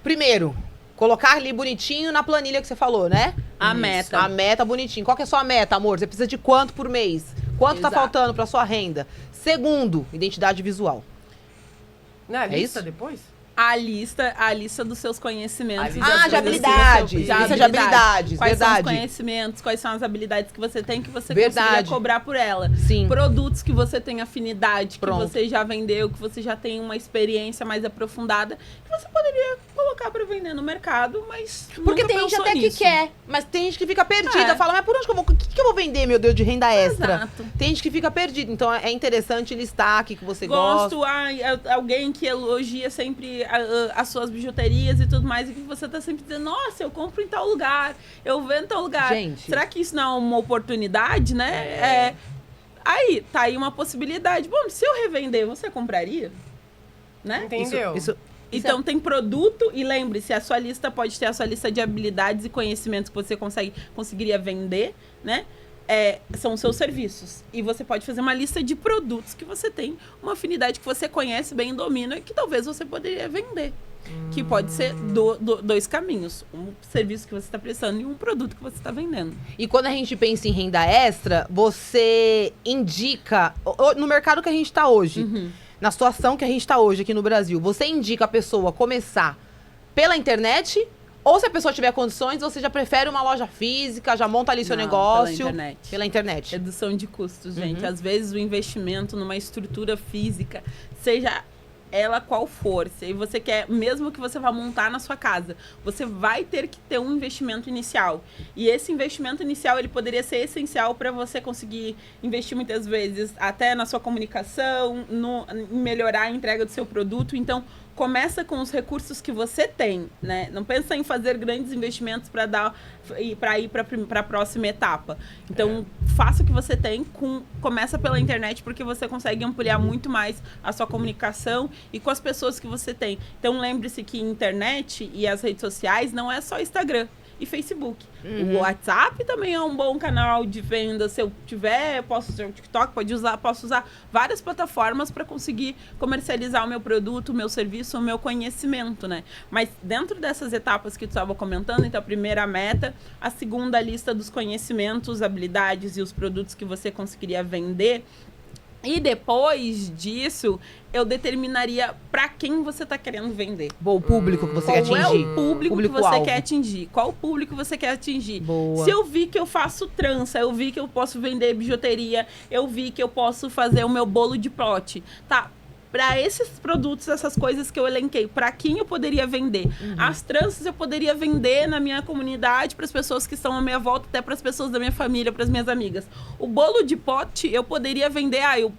Primeiro, colocar ali bonitinho na planilha que você falou, né? A meta. A meta bonitinho. Qual que é a sua meta, amor? Você precisa de quanto por mês? Quanto tá faltando pra sua renda? Segundo, identidade visual. Não, a lista isso? depois? A lista dos seus conhecimentos. De habilidade. Lista de habilidades, quais verdade. são os conhecimentos, quais são as habilidades que você tem que você Verdade. conseguiria cobrar por ela. Sim. Produtos que você tem afinidade, Pronto. que você já vendeu, que você já tem uma experiência mais aprofundada, que você poderia colocar para vender no mercado, mas Porque nunca tem gente pensou até nisso. que quer, mas tem gente que fica perdida. Fala, mas por onde que eu vou? O que eu vou vender, meu Deus, de renda extra? Exato. Tem gente que fica perdida. Então é interessante listar o que você Gosto, gosta. alguém que elogia sempre as suas bijuterias e tudo mais, e que você tá sempre dizendo, nossa, eu compro em tal lugar, eu vendo em tal lugar. Gente. Será que isso não é uma oportunidade, né? Tá aí uma possibilidade. Bom, se eu revender, você compraria? Né? Entendeu? Isso Então tem produto e lembre-se, a sua lista pode ter a sua lista de habilidades e conhecimentos que você conseguiria vender, né? São os seus serviços. E você pode fazer uma lista de produtos que você tem uma afinidade que você conhece bem, domina e que talvez você poderia vender. Que pode ser dois caminhos. Um serviço que você está prestando e um produto que você está vendendo. E quando a gente pensa em renda extra, você indica, no mercado que a gente está hoje, na situação que a gente está hoje aqui no Brasil, você indica a pessoa começar pela internet? Ou se a pessoa tiver condições, você já prefere uma loja física, já monta ali seu negócio? Pela internet. Redução de custos, gente. Às vezes o investimento numa estrutura física, seja ela qual for, se você quer, mesmo que você vá montar na sua casa, você vai ter que ter um investimento inicial. E esse investimento inicial, ele poderia ser essencial para você conseguir investir muitas vezes até na sua comunicação, em melhorar a entrega do seu produto. Então, começa com os recursos que você tem, né? Não pensa em fazer grandes investimentos para ir para a próxima etapa. Então, faça o que você tem, começa pela internet, porque você consegue ampliar muito mais a sua comunicação e com as pessoas que você tem. Então, lembre-se que internet e as redes sociais não é só Instagram e Facebook. O WhatsApp também é um bom canal de venda. Se eu tiver, posso usar o TikTok, posso usar várias plataformas para conseguir comercializar o meu produto, o meu serviço, o meu conhecimento, né? Mas dentro dessas etapas que tu estava comentando, então a primeira meta, a segunda a lista dos conhecimentos, habilidades e os produtos que você conseguiria vender. E depois disso, eu determinaria para quem você está querendo vender. Bom, o público que você quer atingir. Qual é o público que você quer atingir? Qual o público você quer atingir? Boa. Se eu vi que eu faço trança, eu vi que eu posso vender bijuteria, eu vi que eu posso fazer o meu bolo de pote, tá? Para esses produtos, essas coisas que eu elenquei, para quem eu poderia vender? As tranças eu poderia vender na minha comunidade, para as pessoas que estão à minha volta, até para as pessoas da minha família, para as minhas amigas. O bolo de pote eu poderia vender, eu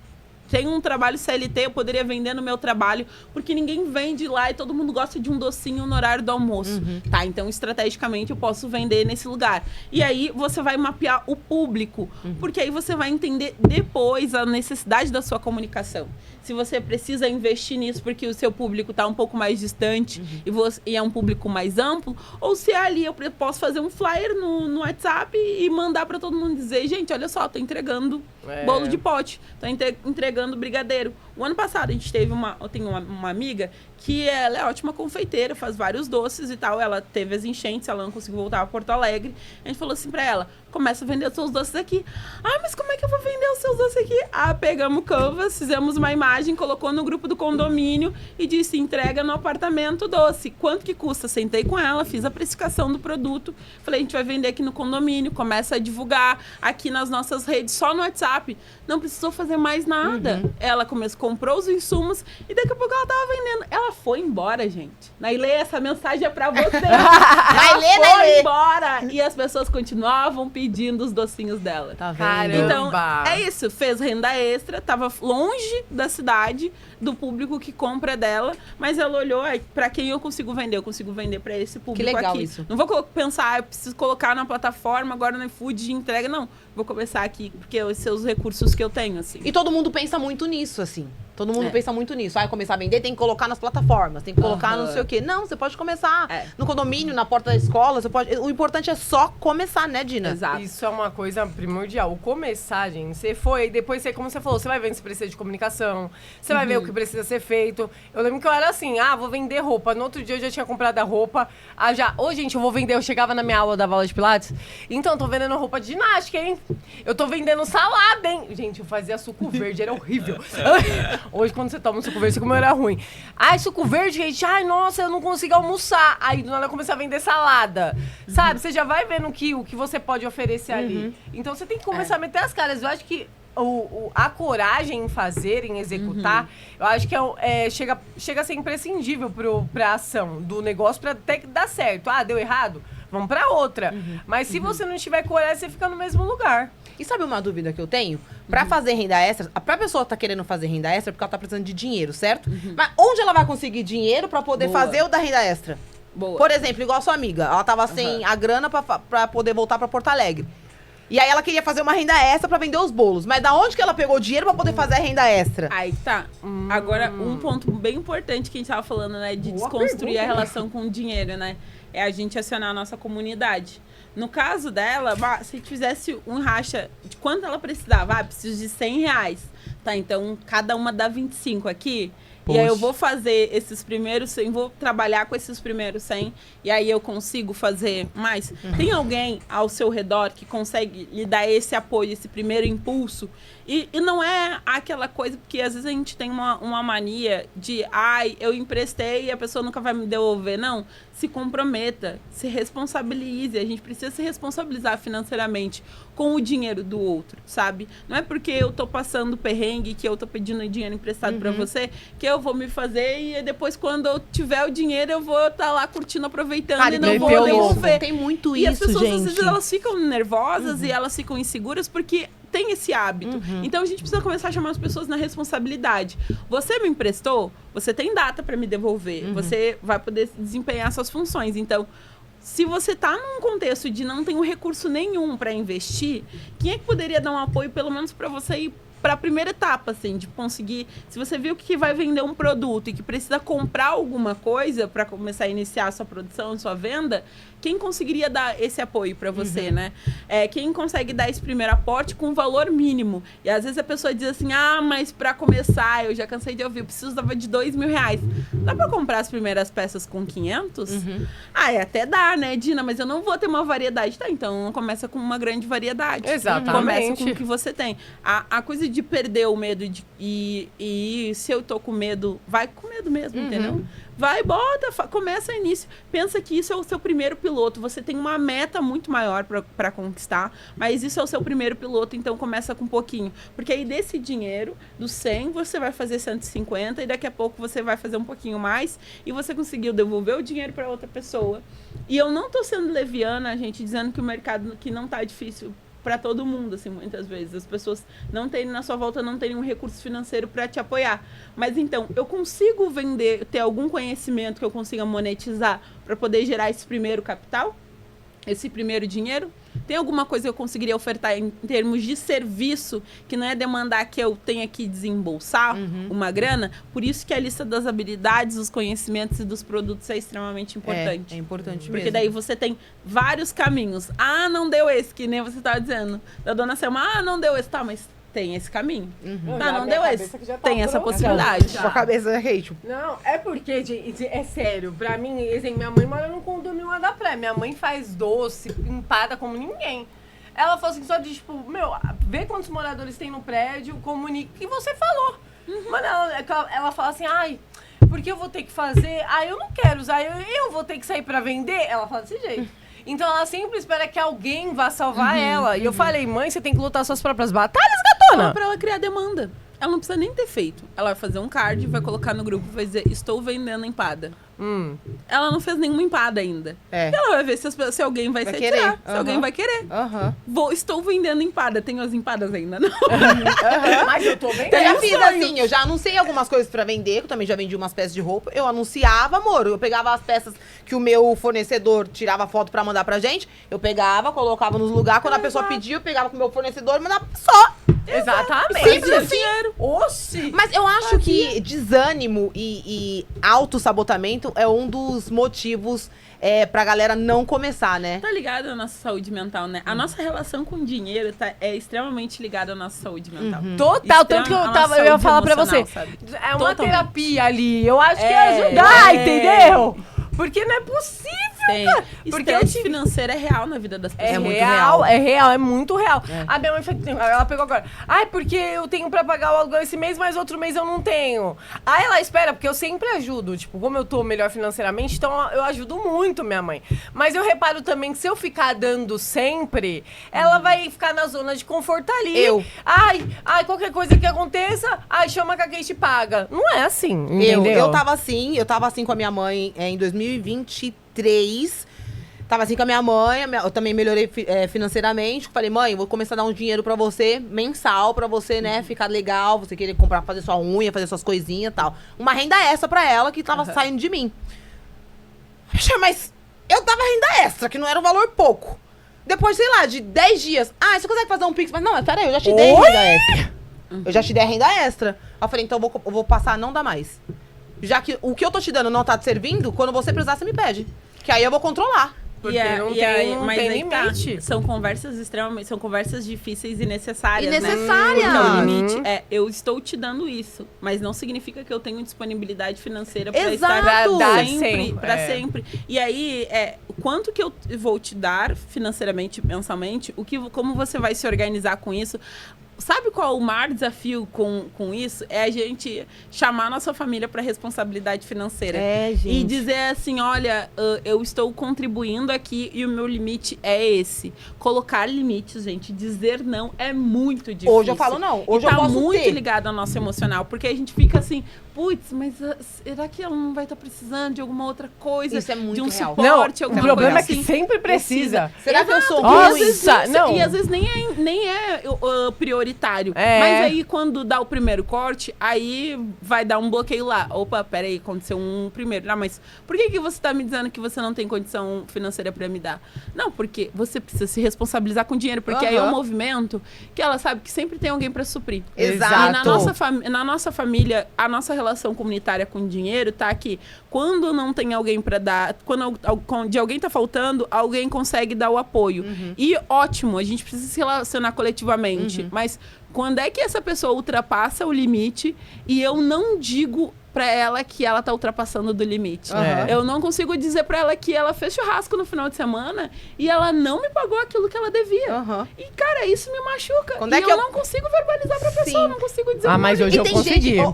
tenho um trabalho CLT, eu poderia vender no meu trabalho, porque ninguém vende lá e todo mundo gosta de um docinho no horário do almoço. Tá, então estrategicamente eu posso vender nesse lugar. E aí você vai mapear o público, porque aí você vai entender depois a necessidade da sua comunicação. Se você precisa investir nisso porque o seu público está um pouco mais distante e é um público mais amplo, ou se ali eu posso fazer um flyer no WhatsApp e mandar para todo mundo dizer, gente, olha só, tô entregando bolo de pote, tô entregando brigadeiro. O ano passado eu tenho uma amiga que ela é ótima confeiteira, faz vários doces e tal. Ela teve as enchentes, ela não conseguiu voltar a Porto Alegre. A gente falou assim pra ela, começa a vender os seus doces aqui. Ah, mas como é que eu vou vender os seus doces aqui? Ah, pegamos o Canvas, fizemos uma imagem, colocou no grupo do condomínio e disse, entrega no apartamento doce. Quanto que custa? Sentei com ela, fiz a precificação do produto. Falei, a gente vai vender aqui no condomínio, começa a divulgar aqui nas nossas redes, só no WhatsApp. Não precisou fazer mais nada. Ela comprou os insumos e daqui a pouco ela tava vendendo. Ela foi embora, gente. Nailê, essa mensagem é pra você. Ela foi embora. E as pessoas continuavam pedindo os docinhos dela. Tá vendo? Caramba. Então, é isso. Fez renda extra, tava longe da cidade, do público que compra dela, mas ela olhou, pra quem eu consigo vender? Eu consigo vender pra esse público que legal aqui. Isso. Não vou pensar, eu preciso colocar na plataforma, agora no iFood de entrega, não. Vou começar aqui, porque esses são os recursos que eu tenho, assim. E todo mundo pensa muito nisso, assim. Todo mundo pensa muito nisso. Vai começar a vender, tem que colocar nas plataformas, tem que colocar não sei o quê. Não, você pode começar no condomínio, na porta da escola, você pode... O importante é só começar, né, Dina? Exato. Isso é uma coisa primordial. O começar, gente, você foi, depois você, como você falou, você vai vendo se precisa de comunicação, você vai ver o que precisa ser feito. Eu lembro que eu era assim, vou vender roupa. No outro dia eu já tinha comprado a roupa. Gente, eu vou vender, eu chegava na minha aula, dava aula de pilates. Então, eu tô vendendo roupa de ginástica, hein? Eu tô vendendo salada, hein? Gente, eu fazia suco verde, era horrível. Hoje, quando você toma um suco verde, como era ruim. Suco verde, gente. Nossa, eu não consigo almoçar. Aí, do nada, eu comecei a vender salada. Sabe? Você já vai vendo o que você pode oferecer ali. Então, você tem que começar a meter as caras. Eu acho que a coragem em fazer, em executar, eu acho que chega a ser imprescindível pra ação do negócio pra até que dar certo. Deu errado? Vamos pra outra. Mas se você não tiver coragem, você fica no mesmo lugar. E sabe uma dúvida que eu tenho? Pra fazer renda extra, pra pessoa tá querendo fazer renda extra, porque ela tá precisando de dinheiro, certo? Mas onde ela vai conseguir dinheiro pra poder fazer o da renda extra? Boa. Por exemplo, igual a sua amiga. Ela tava sem a grana pra poder voltar pra Porto Alegre. E aí ela queria fazer uma renda extra pra vender os bolos. Mas da onde que ela pegou o dinheiro pra poder fazer a renda extra? Aí tá. Agora, um ponto bem importante que a gente tava falando, né? De desconstruir a relação com o dinheiro, né? É a gente acionar a nossa comunidade. No caso dela, se fizesse um racha de quanto ela precisava, preciso de R$100. Tá, então cada uma dá 25 aqui. Poxa. E aí eu vou fazer esses primeiros 100, vou trabalhar com esses primeiros 100, e aí eu consigo fazer mais. Tem alguém ao seu redor que consegue lhe dar esse apoio, esse primeiro impulso? E não é aquela coisa, porque às vezes a gente tem uma mania de, eu emprestei e a pessoa nunca vai me devolver. Não, se comprometa, se responsabilize. A gente precisa se responsabilizar financeiramente com o dinheiro do outro, sabe? Não é porque eu tô passando perrengue, que eu tô pedindo dinheiro emprestado pra você, que eu vou me fazer e depois quando eu tiver o dinheiro eu vou estar lá curtindo, aproveitando. Cara, e não vou meteu devolver. Tem muito E isso, as pessoas, gente. às vezes, elas ficam nervosas e elas ficam inseguras porque tem esse hábito. Então, a gente precisa começar a chamar as pessoas na responsabilidade. Você me emprestou, você tem data para me devolver. Você vai poder desempenhar suas funções. Então, se você tá num contexto de não ter um recurso nenhum para investir, quem é que poderia dar um apoio, pelo menos para você ir para a primeira etapa, assim, de conseguir... Se você viu que vai vender um produto e que precisa comprar alguma coisa para começar a iniciar a sua produção, a sua venda, quem conseguiria dar esse apoio para você, né? Quem consegue dar esse primeiro aporte com valor mínimo. E às vezes a pessoa diz assim, mas para começar, eu já cansei de ouvir, eu precisava de R$2.000. Dá para comprar as primeiras peças com 500? Até dá, né, Dina? Mas eu não vou ter uma variedade. Tá, então começa com uma grande variedade. Exatamente. Começa com o que você tem. A coisa de perder o medo e se eu tô com medo, vai com medo mesmo, entendeu? Vai, começa início. Pensa que isso é o seu primeiro piloto. Você tem uma meta muito maior para conquistar, mas isso é o seu primeiro piloto, então começa com um pouquinho. Porque aí desse dinheiro, do 100, você vai fazer 150 e daqui a pouco você vai fazer um pouquinho mais e você conseguiu devolver o dinheiro para outra pessoa. E eu não tô sendo leviana, gente, dizendo que o mercado que não tá difícil para todo mundo, assim, muitas vezes. As pessoas não terem na sua volta, não terem um recurso financeiro para te apoiar. Mas então, eu consigo vender, ter algum conhecimento que eu consiga monetizar para poder gerar esse primeiro capital? Esse primeiro dinheiro? Tem alguma coisa que eu conseguiria ofertar em termos de serviço que não é demandar que eu tenha que desembolsar uma grana? Por isso que a lista das habilidades, dos conhecimentos e dos produtos é extremamente importante. É importante mesmo. Porque daí você tem vários caminhos. Não deu esse, que nem você estava dizendo. Da dona Selma, não deu esse. Tá, mas tem esse caminho. Não deu esse. Tem essa possibilidade. Sua cabeça é hate. Não, é porque, gente, é sério. Pra mim, minha mãe mora num condomínio lá da praia. Minha mãe faz doce, empada como ninguém. Ela falou assim, só de, tipo, vê quantos moradores tem no prédio, comunica o que você falou. Mano, ela fala assim, porque eu vou ter que fazer? Eu não quero usar, eu vou ter que sair pra vender? Ela fala desse jeito. Então ela sempre espera que alguém vá salvar ela. E eu falei, mãe, você tem que lutar suas próprias batalhas, gatona. Pra ela criar demanda. Ela não precisa nem ter feito. Ela vai fazer um card, vai colocar no grupo, vai dizer, estou vendendo empada. Ela não fez nenhuma empada ainda. Ela vai ver se alguém vai se atirar, se alguém vai querer. Estou vendendo empada. Tenho as empadas ainda, não. Mas eu tô vendendo. Eu já fiz assim, eu já anunciei algumas coisas pra vender, que eu também já vendi umas peças de roupa. Eu anunciava, amor, eu pegava as peças que o meu fornecedor tirava foto pra mandar pra gente, eu pegava, colocava nos lugares, quando a pessoa pedia, eu pegava com o meu fornecedor e mandava só. Exatamente. Sempre assim. Oxi. Mas eu acho que desânimo e autossabotamento é um dos motivos pra galera não começar, né? Tá ligado à nossa saúde mental, né? A nossa relação com o dinheiro é extremamente ligada à nossa saúde mental. Total, tanto que eu ia falar pra você. Sabe? É uma terapia ali. Eu acho que ia ajudar, entendeu? Porque não é possível, cara. Porque estresse financeiro é real na vida das pessoas. É muito real. É muito real. A minha mãe ela pegou agora. Porque eu tenho pra pagar o aluguel esse mês, mas outro mês eu não tenho. Aí ela espera, porque eu sempre ajudo. Tipo, como eu tô melhor financeiramente, então eu ajudo muito minha mãe. Mas eu reparo também que se eu ficar dando sempre, ela vai ficar na zona de conforto ali. Qualquer coisa que aconteça, chama que a quem te paga. Não é assim, entendeu? Eu tava assim com a minha mãe em 2023. Tava assim com a minha mãe, eu também melhorei financeiramente. Falei, mãe, vou começar a dar um dinheiro pra você, mensal, pra você, né, ficar legal, você querer comprar, fazer sua unha, fazer suas coisinhas e tal. Uma renda extra pra ela que tava saindo de mim. Mas eu tava renda extra, que não era um valor pouco. Depois, sei lá, de 10 dias. Ah, você consegue fazer um Pix? Mas não, peraí, eu já te dei renda extra. Eu já te dei a renda extra. Eu falei, então eu vou passar a não dar mais. Já que o que eu tô te dando não tá te servindo, quando você precisar, você me pede. Que aí eu vou controlar. Porque não tem limite. São conversas são conversas difíceis e necessárias, Necessárias. Porque o limite é, eu estou te dando isso, mas não significa que eu tenho disponibilidade financeira para estar sempre, para sempre. E aí, quanto que eu vou te dar financeiramente, mensalmente, como você vai se organizar com isso? Sabe qual o maior desafio com isso? É a gente chamar a nossa família para responsabilidade financeira. Gente. E dizer assim, olha, eu estou contribuindo aqui e o meu limite é esse. Colocar limites, gente, dizer não é muito difícil. Hoje eu falo não. Hoje eu posso muito ter. ligado ao nosso emocional, porque a gente fica assim, putz, mas será que ela não vai estar precisando de alguma outra coisa? Isso é muito de um real. suporte, Não, o alguma problema coisa é que assim. sempre precisa. Será que eu sou Nossa, não. E às vezes nem é prioritário. É. Mas aí, quando dá o primeiro corte, aí vai dar um bloqueio lá. Opa, peraí, aconteceu um primeiro. Não, mas por que você tá me dizendo que você não tem condição financeira pra me dar? Não, porque você precisa se responsabilizar com dinheiro. Porque aí é um movimento que ela sabe que sempre tem alguém pra suprir. Exato. E na nossa família, a nossa relação comunitária com o dinheiro tá aqui. Quando não tem alguém pra dar, quando de alguém tá faltando, alguém consegue dar o apoio. E ótimo, a gente precisa se relacionar coletivamente. Mas quando é que essa pessoa ultrapassa o limite e eu não digo pra ela que ela tá ultrapassando do limite? Eu não consigo dizer pra ela que ela fez churrasco no final de semana e ela não me pagou aquilo que ela devia. E, cara, isso me machuca. Quando e é que eu não consigo verbalizar pra pessoa, eu não consigo dizer. Mas hoje eu tem consegui. gente, eu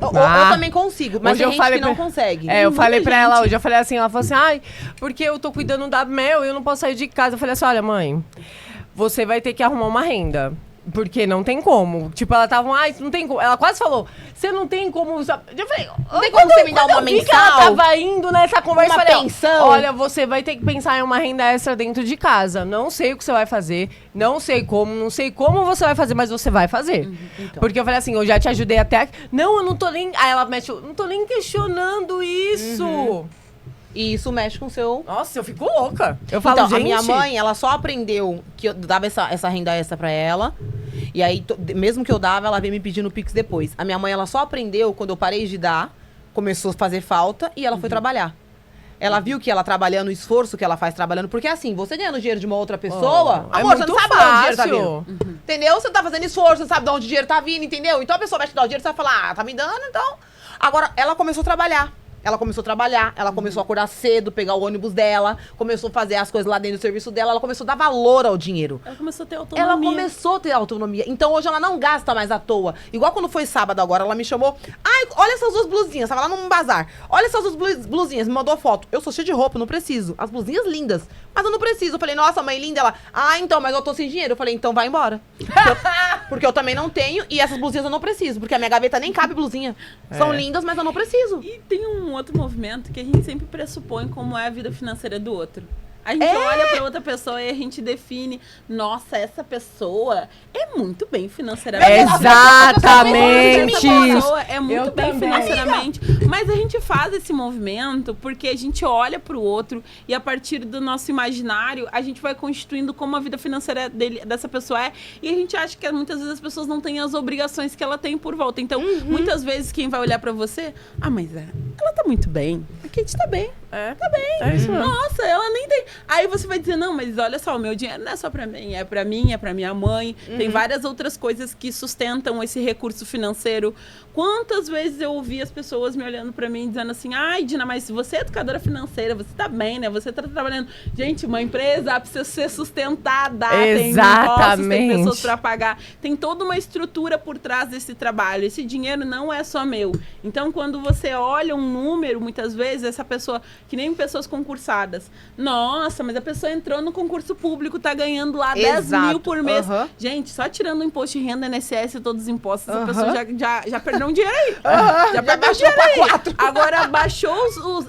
também consigo, mas Hoje tem eu gente falei que não pra- consegue. Eu falei pra ela hoje, eu falei assim, ela falou assim, ai, porque eu tô cuidando da Mel e eu não posso sair de casa. Eu falei assim, olha, mãe, você vai ter que arrumar uma renda. Porque não tem como. Tipo, ela tava, ai, não tem como. Ela quase falou, você não tem como. Eu falei, Não tem como você me dar uma eu vi que mensal? ela tava indo nessa conversa, Uma eu falei, ó, pensão? olha, você vai ter que pensar em uma renda extra dentro de casa. Não sei o que você vai fazer, não sei como você vai fazer, mas você vai fazer. Então. Porque eu falei assim, eu já te ajudei até aqui. Não, eu não tô nem. Aí ela mexe, não tô nem questionando isso. E isso mexe com o seu... Nossa, eu fico louca. Eu falo, Então, gente... a minha mãe, ela só aprendeu que eu dava essa renda extra pra ela. E aí, mesmo que eu dava, ela veio me pedindo Pix depois. A minha mãe, ela só aprendeu quando eu parei de dar, começou a fazer falta e ela foi trabalhar. Ela viu que ela trabalhando, o esforço que ela faz trabalhando. Porque assim, você ganhando dinheiro de uma outra pessoa, é amor, você muito não sabe de onde o dinheiro tá fácil. vindo. Entendeu? Você tá fazendo esforço, você sabe de onde o dinheiro tá vindo, entendeu? Então a pessoa vai te dar o dinheiro, você vai falar, tá me dando, então... Agora, ela começou a trabalhar. Ela começou a acordar cedo, pegar o ônibus dela, começou a fazer as coisas lá dentro do serviço dela, ela começou a dar valor ao dinheiro. Ela começou a ter autonomia. Ela começou a ter autonomia. Então hoje ela não gasta mais à toa. Igual quando foi sábado agora, ela me chamou. Ai, olha essas duas blusinhas. Tava lá num bazar. Olha essas duas blusinhas. Me mandou foto. Eu sou cheia de roupa, não preciso. As blusinhas lindas. Mas eu não preciso. Eu falei, nossa, mãe linda. Ela, então, mas eu tô sem dinheiro. Eu falei, então vai embora. Porque eu também não tenho. E essas blusinhas eu não preciso. Porque a minha gaveta nem cabe blusinha. São lindas, mas eu não preciso. E tem um outro movimento que a gente sempre pressupõe como é a vida financeira do outro. A gente olha pra outra pessoa e a gente define, nossa, essa pessoa é muito bem financeiramente. Exatamente. Essa pessoa é muito Eu bem também. financeiramente. Mas a gente faz esse movimento porque a gente olha pro outro e a partir do nosso imaginário, a gente vai constituindo como a vida financeira dessa pessoa é. E a gente acha que muitas vezes as pessoas não têm as obrigações que ela tem por volta. Então, muitas vezes quem vai olhar pra você, mas ela tá muito bem. A Kate tá bem. Tá bem. É isso mesmo. Nossa, ela nem tem. Aí você vai dizer, não, mas olha só, o meu dinheiro não é só pra mim, é pra mim, é pra minha mãe. Tem várias outras coisas que sustentam esse recurso financeiro. Quantas vezes eu ouvi as pessoas me olhando pra mim dizendo assim, ai, Dina, mas você é educadora financeira, você tá bem, né? Você tá trabalhando. Gente, uma empresa precisa ser sustentada. Tem impostos, tem pessoas pra pagar. Tem toda uma estrutura por trás desse trabalho. Esse dinheiro não é só meu. Então, quando você olha um número, muitas vezes, essa pessoa, que nem pessoas concursadas. Nossa, mas a pessoa entrou no concurso público, tá ganhando lá 10 mil por mês. Gente, só tirando o imposto de renda, INSS e todos os impostos, a pessoa já perdeu um dinheiro aí. Já perdeu dinheiro aí. Agora, baixou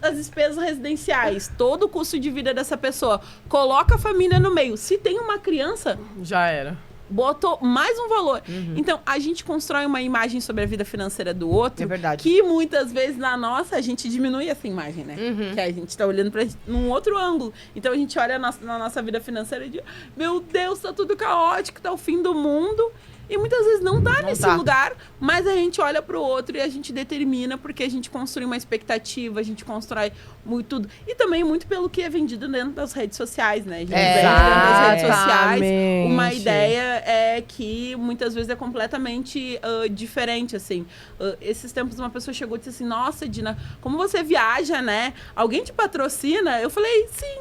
as despesas residenciais, todo o custo de vida dessa pessoa, coloca a família no meio. Se tem uma criança, Já era. botou mais um valor. Então, a gente constrói uma imagem sobre a vida financeira do outro. É verdade. Que muitas vezes na nossa, a gente diminui essa imagem, né? Que a gente tá olhando num outro ângulo. Então, a gente olha na nossa vida financeira e diz, meu Deus, tá tudo caótico, tá o fim do mundo. E muitas vezes não tá nesse lugar, mas a gente olha pro outro e a gente determina, porque a gente construi uma expectativa, a gente constrói muito tudo. E também muito pelo que é vendido dentro das redes sociais, né? A gente vende dentro das redes sociais uma ideia que muitas vezes é completamente diferente, assim. Esses tempos uma pessoa chegou e disse assim, nossa, Dina, como você viaja, né? Alguém te patrocina? Eu falei, sim.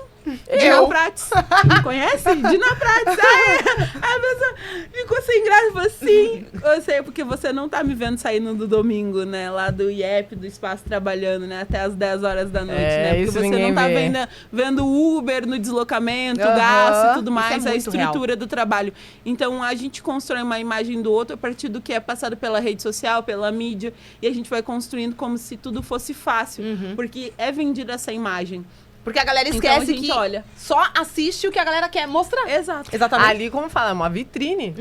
Dina Prates. Conhece? Dina Prates. Aí a pessoa ficou sem graça. Falou, sim, eu sei, porque você não tá me vendo saindo do domingo, né? Lá do IEP, do espaço trabalhando, né? Até as 10 horas da noite, né? Porque você não tá vendo Uber no deslocamento, gasto e tudo mais, a estrutura do trabalho. Então, a gente constrói uma imagem do outro a partir do que é passado pela rede social, pela mídia, e a gente vai construindo como se tudo fosse fácil, porque é vendida essa imagem. Porque a galera esquece que só assiste o que a galera quer mostrar. Exato. Exatamente. Ali, como fala, é uma vitrine.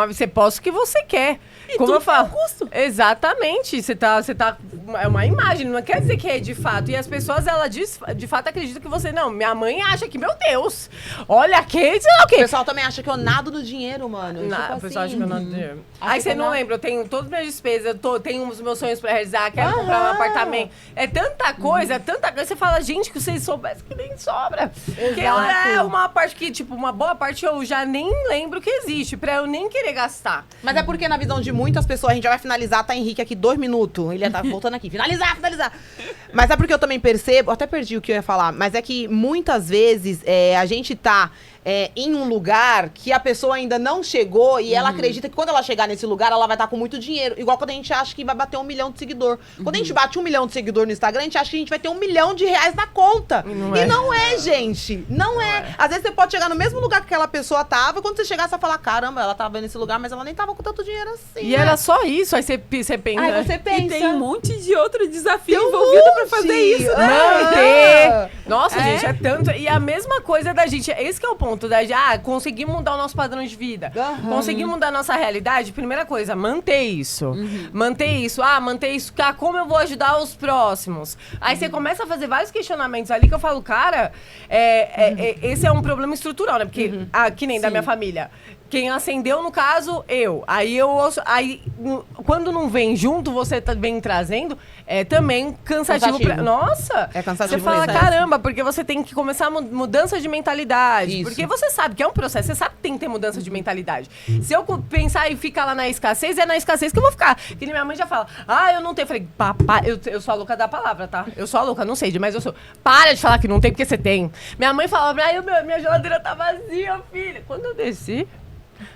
Você posta o que você quer. E como tudo eu falo. tem um custo. Exatamente. Você tá. É uma imagem, não quer dizer que é de fato. E as pessoas, elas de fato acreditam que você. Não, minha mãe acha que, meu Deus, olha aqui, sei lá o quê. O pessoal também acha que eu nado no dinheiro, mano. O pessoal acha que eu nado no dinheiro. Aí você não lembra, eu tenho todas as minhas despesas, tenho os meus sonhos pra realizar, quero comprar um apartamento. É tanta coisa, você fala, gente, que vocês soubessem que nem sobra. Porque é uma parte que, tipo, uma boa parte eu já nem lembro que existe, pra eu nem querer gastar. Mas é porque na visão de muitas pessoas, a gente já vai finalizar, tá, Henrique, aqui 2 minutos. Ele tá voltando aqui. Finalizar. Mas é porque eu também percebo, até perdi o que eu ia falar, mas é que muitas vezes a gente tá em um lugar que a pessoa ainda não chegou e ela acredita que quando ela chegar nesse lugar, ela vai estar com muito dinheiro. Igual quando a gente acha que vai bater 1 milhão de seguidor. Quando a gente bate 1 milhão de seguidor no Instagram, a gente acha que a gente vai ter R$1 milhão na conta. E não é, gente. Não é. Às vezes você pode chegar no mesmo lugar que aquela pessoa tava, e quando você chegar, você vai falar, caramba, ela tava nesse lugar, mas ela nem tava com tanto dinheiro assim. E era só isso, aí você pensa. Aí você pensa. E tem um monte de outro desafio envolvido pra fazer isso, né? Manter. Nossa, gente, é tanto. E a mesma coisa da gente. Esse que é o ponto da gente. Conseguir mudar o nosso padrão de vida. Conseguir mudar a nossa realidade. Primeira coisa, manter isso. Manter isso. Manter isso. Como eu vou ajudar os próximos? Aí você começa a fazer vários questionamentos ali que eu falo, cara, esse é um problema estrutural, né? Porque, que nem da minha família. Quem acendeu, no caso, eu. Aí quando não vem junto, você vem trazendo, também cansativo. Nossa! É cansativo. Você fala, caramba, porque você tem que começar mudança de mentalidade. Isso. Porque você sabe que é um processo, você sabe que tem que ter mudança de mentalidade. Se eu pensar e ficar lá na escassez, é na escassez que eu vou ficar. Que minha mãe já fala, eu não tenho. Eu falei, papai, eu sou a louca da palavra, tá? Eu sou a louca, não sei, mas eu sou. Para de falar que não tem, porque você tem. Minha mãe falava, minha geladeira tá vazia, filha. Quando eu desci,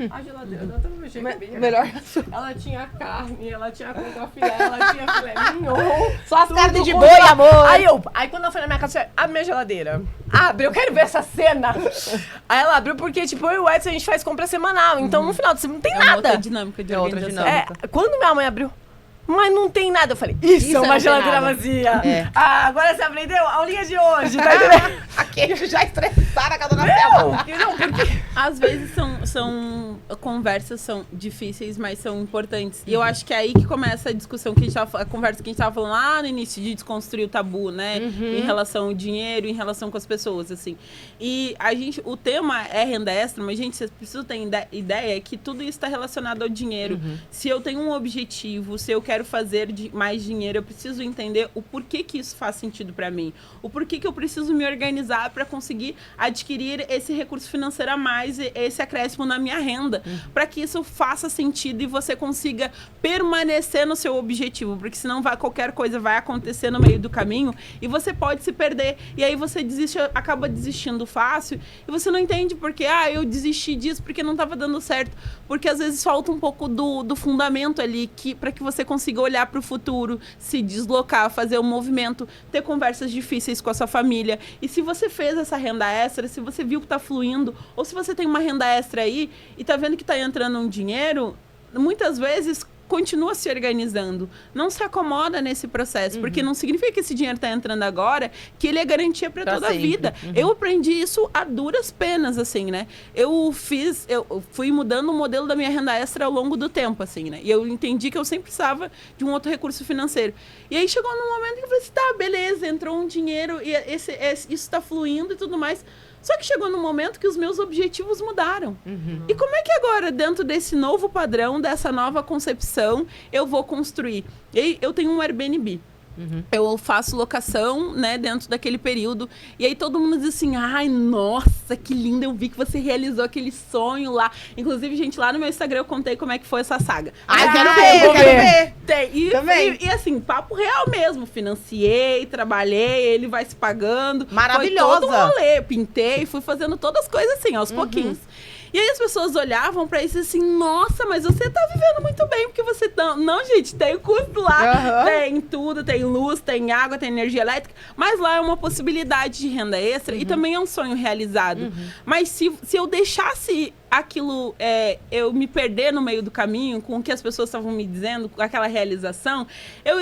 a geladeira não tava mexendo comigo. Melhor. Ela tinha carne, ela tinha contrafilé, ela tinha filé mignon. Só as carnes de boi, amor. Aí quando eu fui na minha casa, abre minha geladeira. Abre, eu quero ver essa cena. Aí ela abriu porque, tipo, eu e o Edson, a gente faz compra semanal. Então, no final de semana não tem nada. Outra dinâmica de organização. Quando minha mãe abriu, mas não tem nada. Eu falei, isso é uma geladeira vazia. Agora você aprendeu? A aulinha de hoje, tá entendendo? Aqui já estressaram a cada Não, porque... Às vezes conversas são difíceis, mas são importantes. E eu acho que é aí que começa a discussão, a conversa que a gente tava falando lá no início, de desconstruir o tabu, né? Em relação ao dinheiro, em relação com as pessoas, assim. E o tema é renda extra, mas, gente, vocês precisam ter ideia que tudo isso está relacionado ao dinheiro. Se eu tenho um objetivo, se eu quero fazer mais dinheiro, eu preciso entender o porquê que isso faz sentido para mim. O porquê que eu preciso me organizar para conseguir adquirir esse recurso financeiro a mais, esse acréscimo na minha renda, para que isso faça sentido e você consiga permanecer no seu objetivo, porque senão qualquer coisa vai acontecer no meio do caminho e você pode se perder. E aí você acaba desistindo fácil e você não entende porque, eu desisti disso porque não estava dando certo. Porque às vezes falta um pouco do fundamento ali para que você consiga olhar para o futuro, se deslocar, fazer um movimento, ter conversas difíceis com a sua família. E se você fez essa renda extra, se você viu que está fluindo, ou se você tem uma renda extra aí e está vendo que está entrando um dinheiro, muitas vezes continua se organizando. Não se acomoda nesse processo, porque não significa que esse dinheiro está entrando agora, que ele é garantia para toda a vida. Eu aprendi isso a duras penas, assim, né? Eu fui mudando o modelo da minha renda extra ao longo do tempo, assim, né? E eu entendi que eu sempre precisava de um outro recurso financeiro. E aí chegou num momento que eu falei assim, tá, beleza, entrou um dinheiro e isso está fluindo e tudo mais. Só que chegou num momento que os meus objetivos mudaram. E como é que agora, dentro desse novo padrão, dessa nova concepção, eu vou construir? E eu tenho um Airbnb. Eu faço locação, né, dentro daquele período. E aí todo mundo diz assim, ai, nossa, que lindo, eu vi que você realizou aquele sonho lá. Inclusive, gente, lá no meu Instagram eu contei como é que foi essa saga. Ai, quero ver. Tem. E assim, papo real mesmo. Financiei, trabalhei, ele vai se pagando. Maravilhosa. Foi todo um rolê. Pintei, fui fazendo todas as coisas assim, aos pouquinhos. E aí as pessoas olhavam pra isso assim, nossa, mas você tá vivendo muito bem, porque você tá... Não, gente, tem o custo lá, tem tudo, tem luz, tem água, tem energia elétrica, mas lá é uma possibilidade de renda extra e também é um sonho realizado. Mas se eu deixasse aquilo, eu me perder no meio do caminho com o que as pessoas estavam me dizendo, com aquela realização,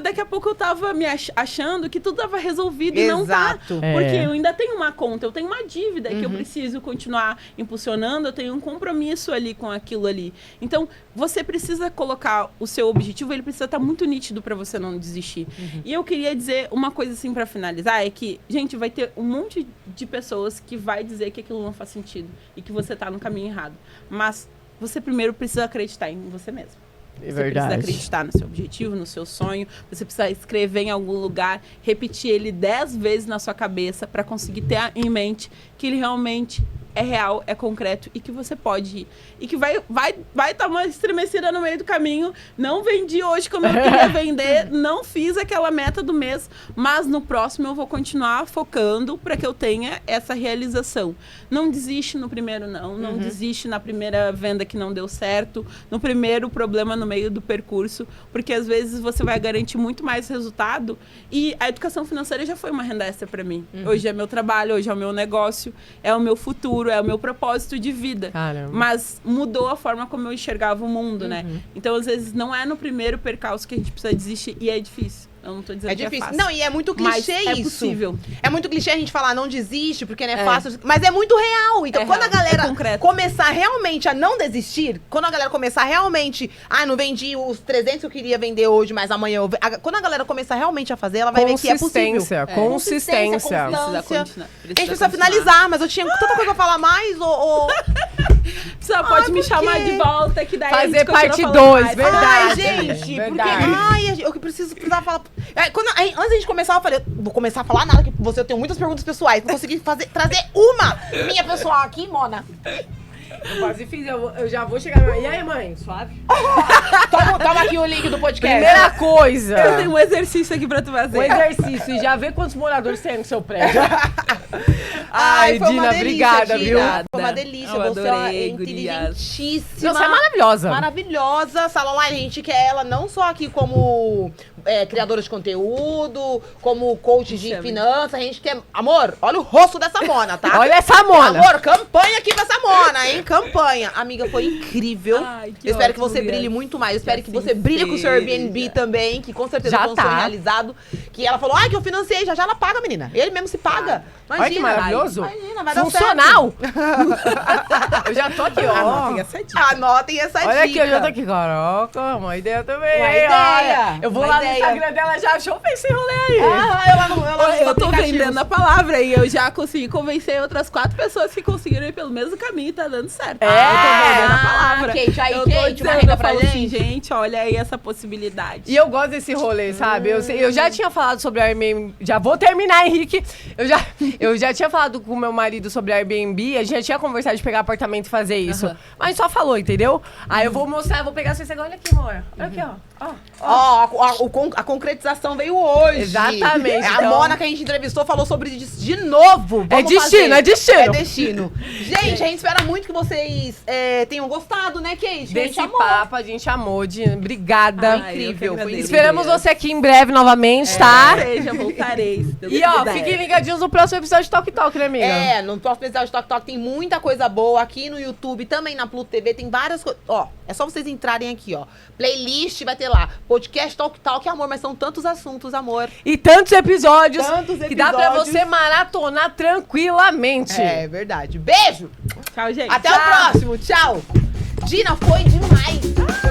daqui a pouco eu tava me achando que tudo tava resolvido e não tá. Porque eu ainda tenho uma conta, eu tenho uma dívida que eu preciso continuar impulsionando, eu tenho um compromisso ali com aquilo ali. Então, você precisa colocar o seu objetivo, ele precisa estar muito nítido para você não desistir. E eu queria dizer uma coisa assim para finalizar, é que, gente, vai ter um monte de pessoas que vai dizer que aquilo não faz sentido e que você tá no caminho errado. Mas você primeiro precisa acreditar em você mesmo. Você precisa acreditar no seu objetivo, no seu sonho. Você precisa escrever em algum lugar, repetir ele 10 vezes na sua cabeça para conseguir ter em mente que ele realmente é real, é concreto e que você pode ir. E que vai estar uma estremecida no meio do caminho. Não vendi hoje como eu queria vender, não fiz aquela meta do mês, mas no próximo eu vou continuar focando para que eu tenha essa realização. Não desiste no primeiro não desiste na primeira venda que não deu certo, no primeiro problema no meio do percurso, porque às vezes você vai garantir muito mais resultado e a educação financeira já foi uma renda extra para mim. Hoje é meu trabalho, hoje é o meu negócio, é o meu futuro, é o meu propósito de vida. Caramba. Mas mudou a forma como eu enxergava o mundo, né? Então, às vezes, não é no primeiro percalço que a gente precisa desistir. E é difícil. Eu não tô dizendo que é fácil. Não, e é muito clichê isso. É possível. É muito clichê a gente falar não desiste, porque não é fácil. Mas é muito real. Então, quando a galera começar realmente a não desistir, quando a galera começar realmente... não vendi os 300 que eu queria vender hoje, mas amanhã eu... Quando a galera começar realmente a fazer, ela vai ver que é possível. Consistência. A gente precisa finalizar, mas eu tinha tanta coisa pra falar mais, Você pode me chamar de volta, que daí fazer parte 2, verdade. Ai, gente, porque... eu precisava falar... Antes da gente começar, eu falei, vou começar a falar nada, que eu tenho muitas perguntas pessoais. Não consegui trazer uma minha pessoal aqui, Mona. Eu quase fiz, eu já vou chegar. E aí, mãe? Suave? Toma aqui o link do podcast. Primeira coisa. Eu tenho um exercício aqui pra tu fazer. Um exercício. E já vê quantos moradores tem no seu prédio. Ai, Dina, obrigada, viu? Foi uma delícia. Você é inteligentíssima. Você é maravilhosa. Maravilhosa. Sala Online, a gente quer ela não só aqui como criadora de conteúdo, como coach de finanças. A gente quer... Amor, olha o rosto dessa Mona, tá? Olha essa Mona. Amor, campanha aqui pra essa Mona, hein? Campanha. Amiga, foi incrível. Eu espero que você brilhe muito mais. Eu espero que você brilhe com o seu Airbnb também, que com certeza foi um sonho realizado. Que ela falou, que eu financiei, já ela paga, menina. Ele mesmo se paga. Imagina. Olha que maravilhoso. Imagina, vai dar funcional. Eu já tô aqui, ó. Anotem essa dica. Olha aqui, eu já tô aqui. Caraca, uma ideia também. Uma ideia. Eu vou lá no Instagram dela, já achou esse rolê aí. Eu tô vendendo a palavra e eu já consegui convencer outras 4 pessoas que conseguiram ir pelo mesmo caminho e tá dando certo. Eu tô vendendo a palavra. Kate, uma renda pra gente, olha aí essa possibilidade. E eu gosto desse rolê, sabe? Eu já tinha falado sobre Airbnb, já vou terminar, Henrique. Eu já tinha falado com o meu marido sobre Airbnb, a gente já tinha conversado de pegar apartamento e fazer isso. Mas só falou, entendeu? Aí eu vou mostrar, vou pegar esse negócio, olha aqui, amor. Olha aqui, ó. O a concretização veio hoje. Exatamente, A então- Mona que a gente entrevistou falou sobre isso de novo. É Vamos destino, fazer. é destino. É destino. Gente, a gente espera muito que vocês tenham gostado, né, Kate? Que a gente Desse amou. papo, a gente amou. Obrigada. Ai, eu que incrível, foi agradeço. Esperamos você aqui em breve novamente, tá? Seja, voltarei. se Deus E ó, quiser. fiquem ligadinhos no próximo episódio de Talk Talk, né, amiga? É, no próximo episódio de Talk Talk tem muita coisa boa aqui no YouTube, também na Pluto TV, tem várias coisas. Ó, é só vocês entrarem aqui, ó. Playlist vai ter lá. Podcast Talk Talk, amor, mas são tantos assuntos, amor. E tantos episódios, Tantos que dá pra episódios. você maratonar tranquilamente. É verdade. Beijo! Tchau, gente. Até Tchau. o próximo. Tchau! Dina, foi demais!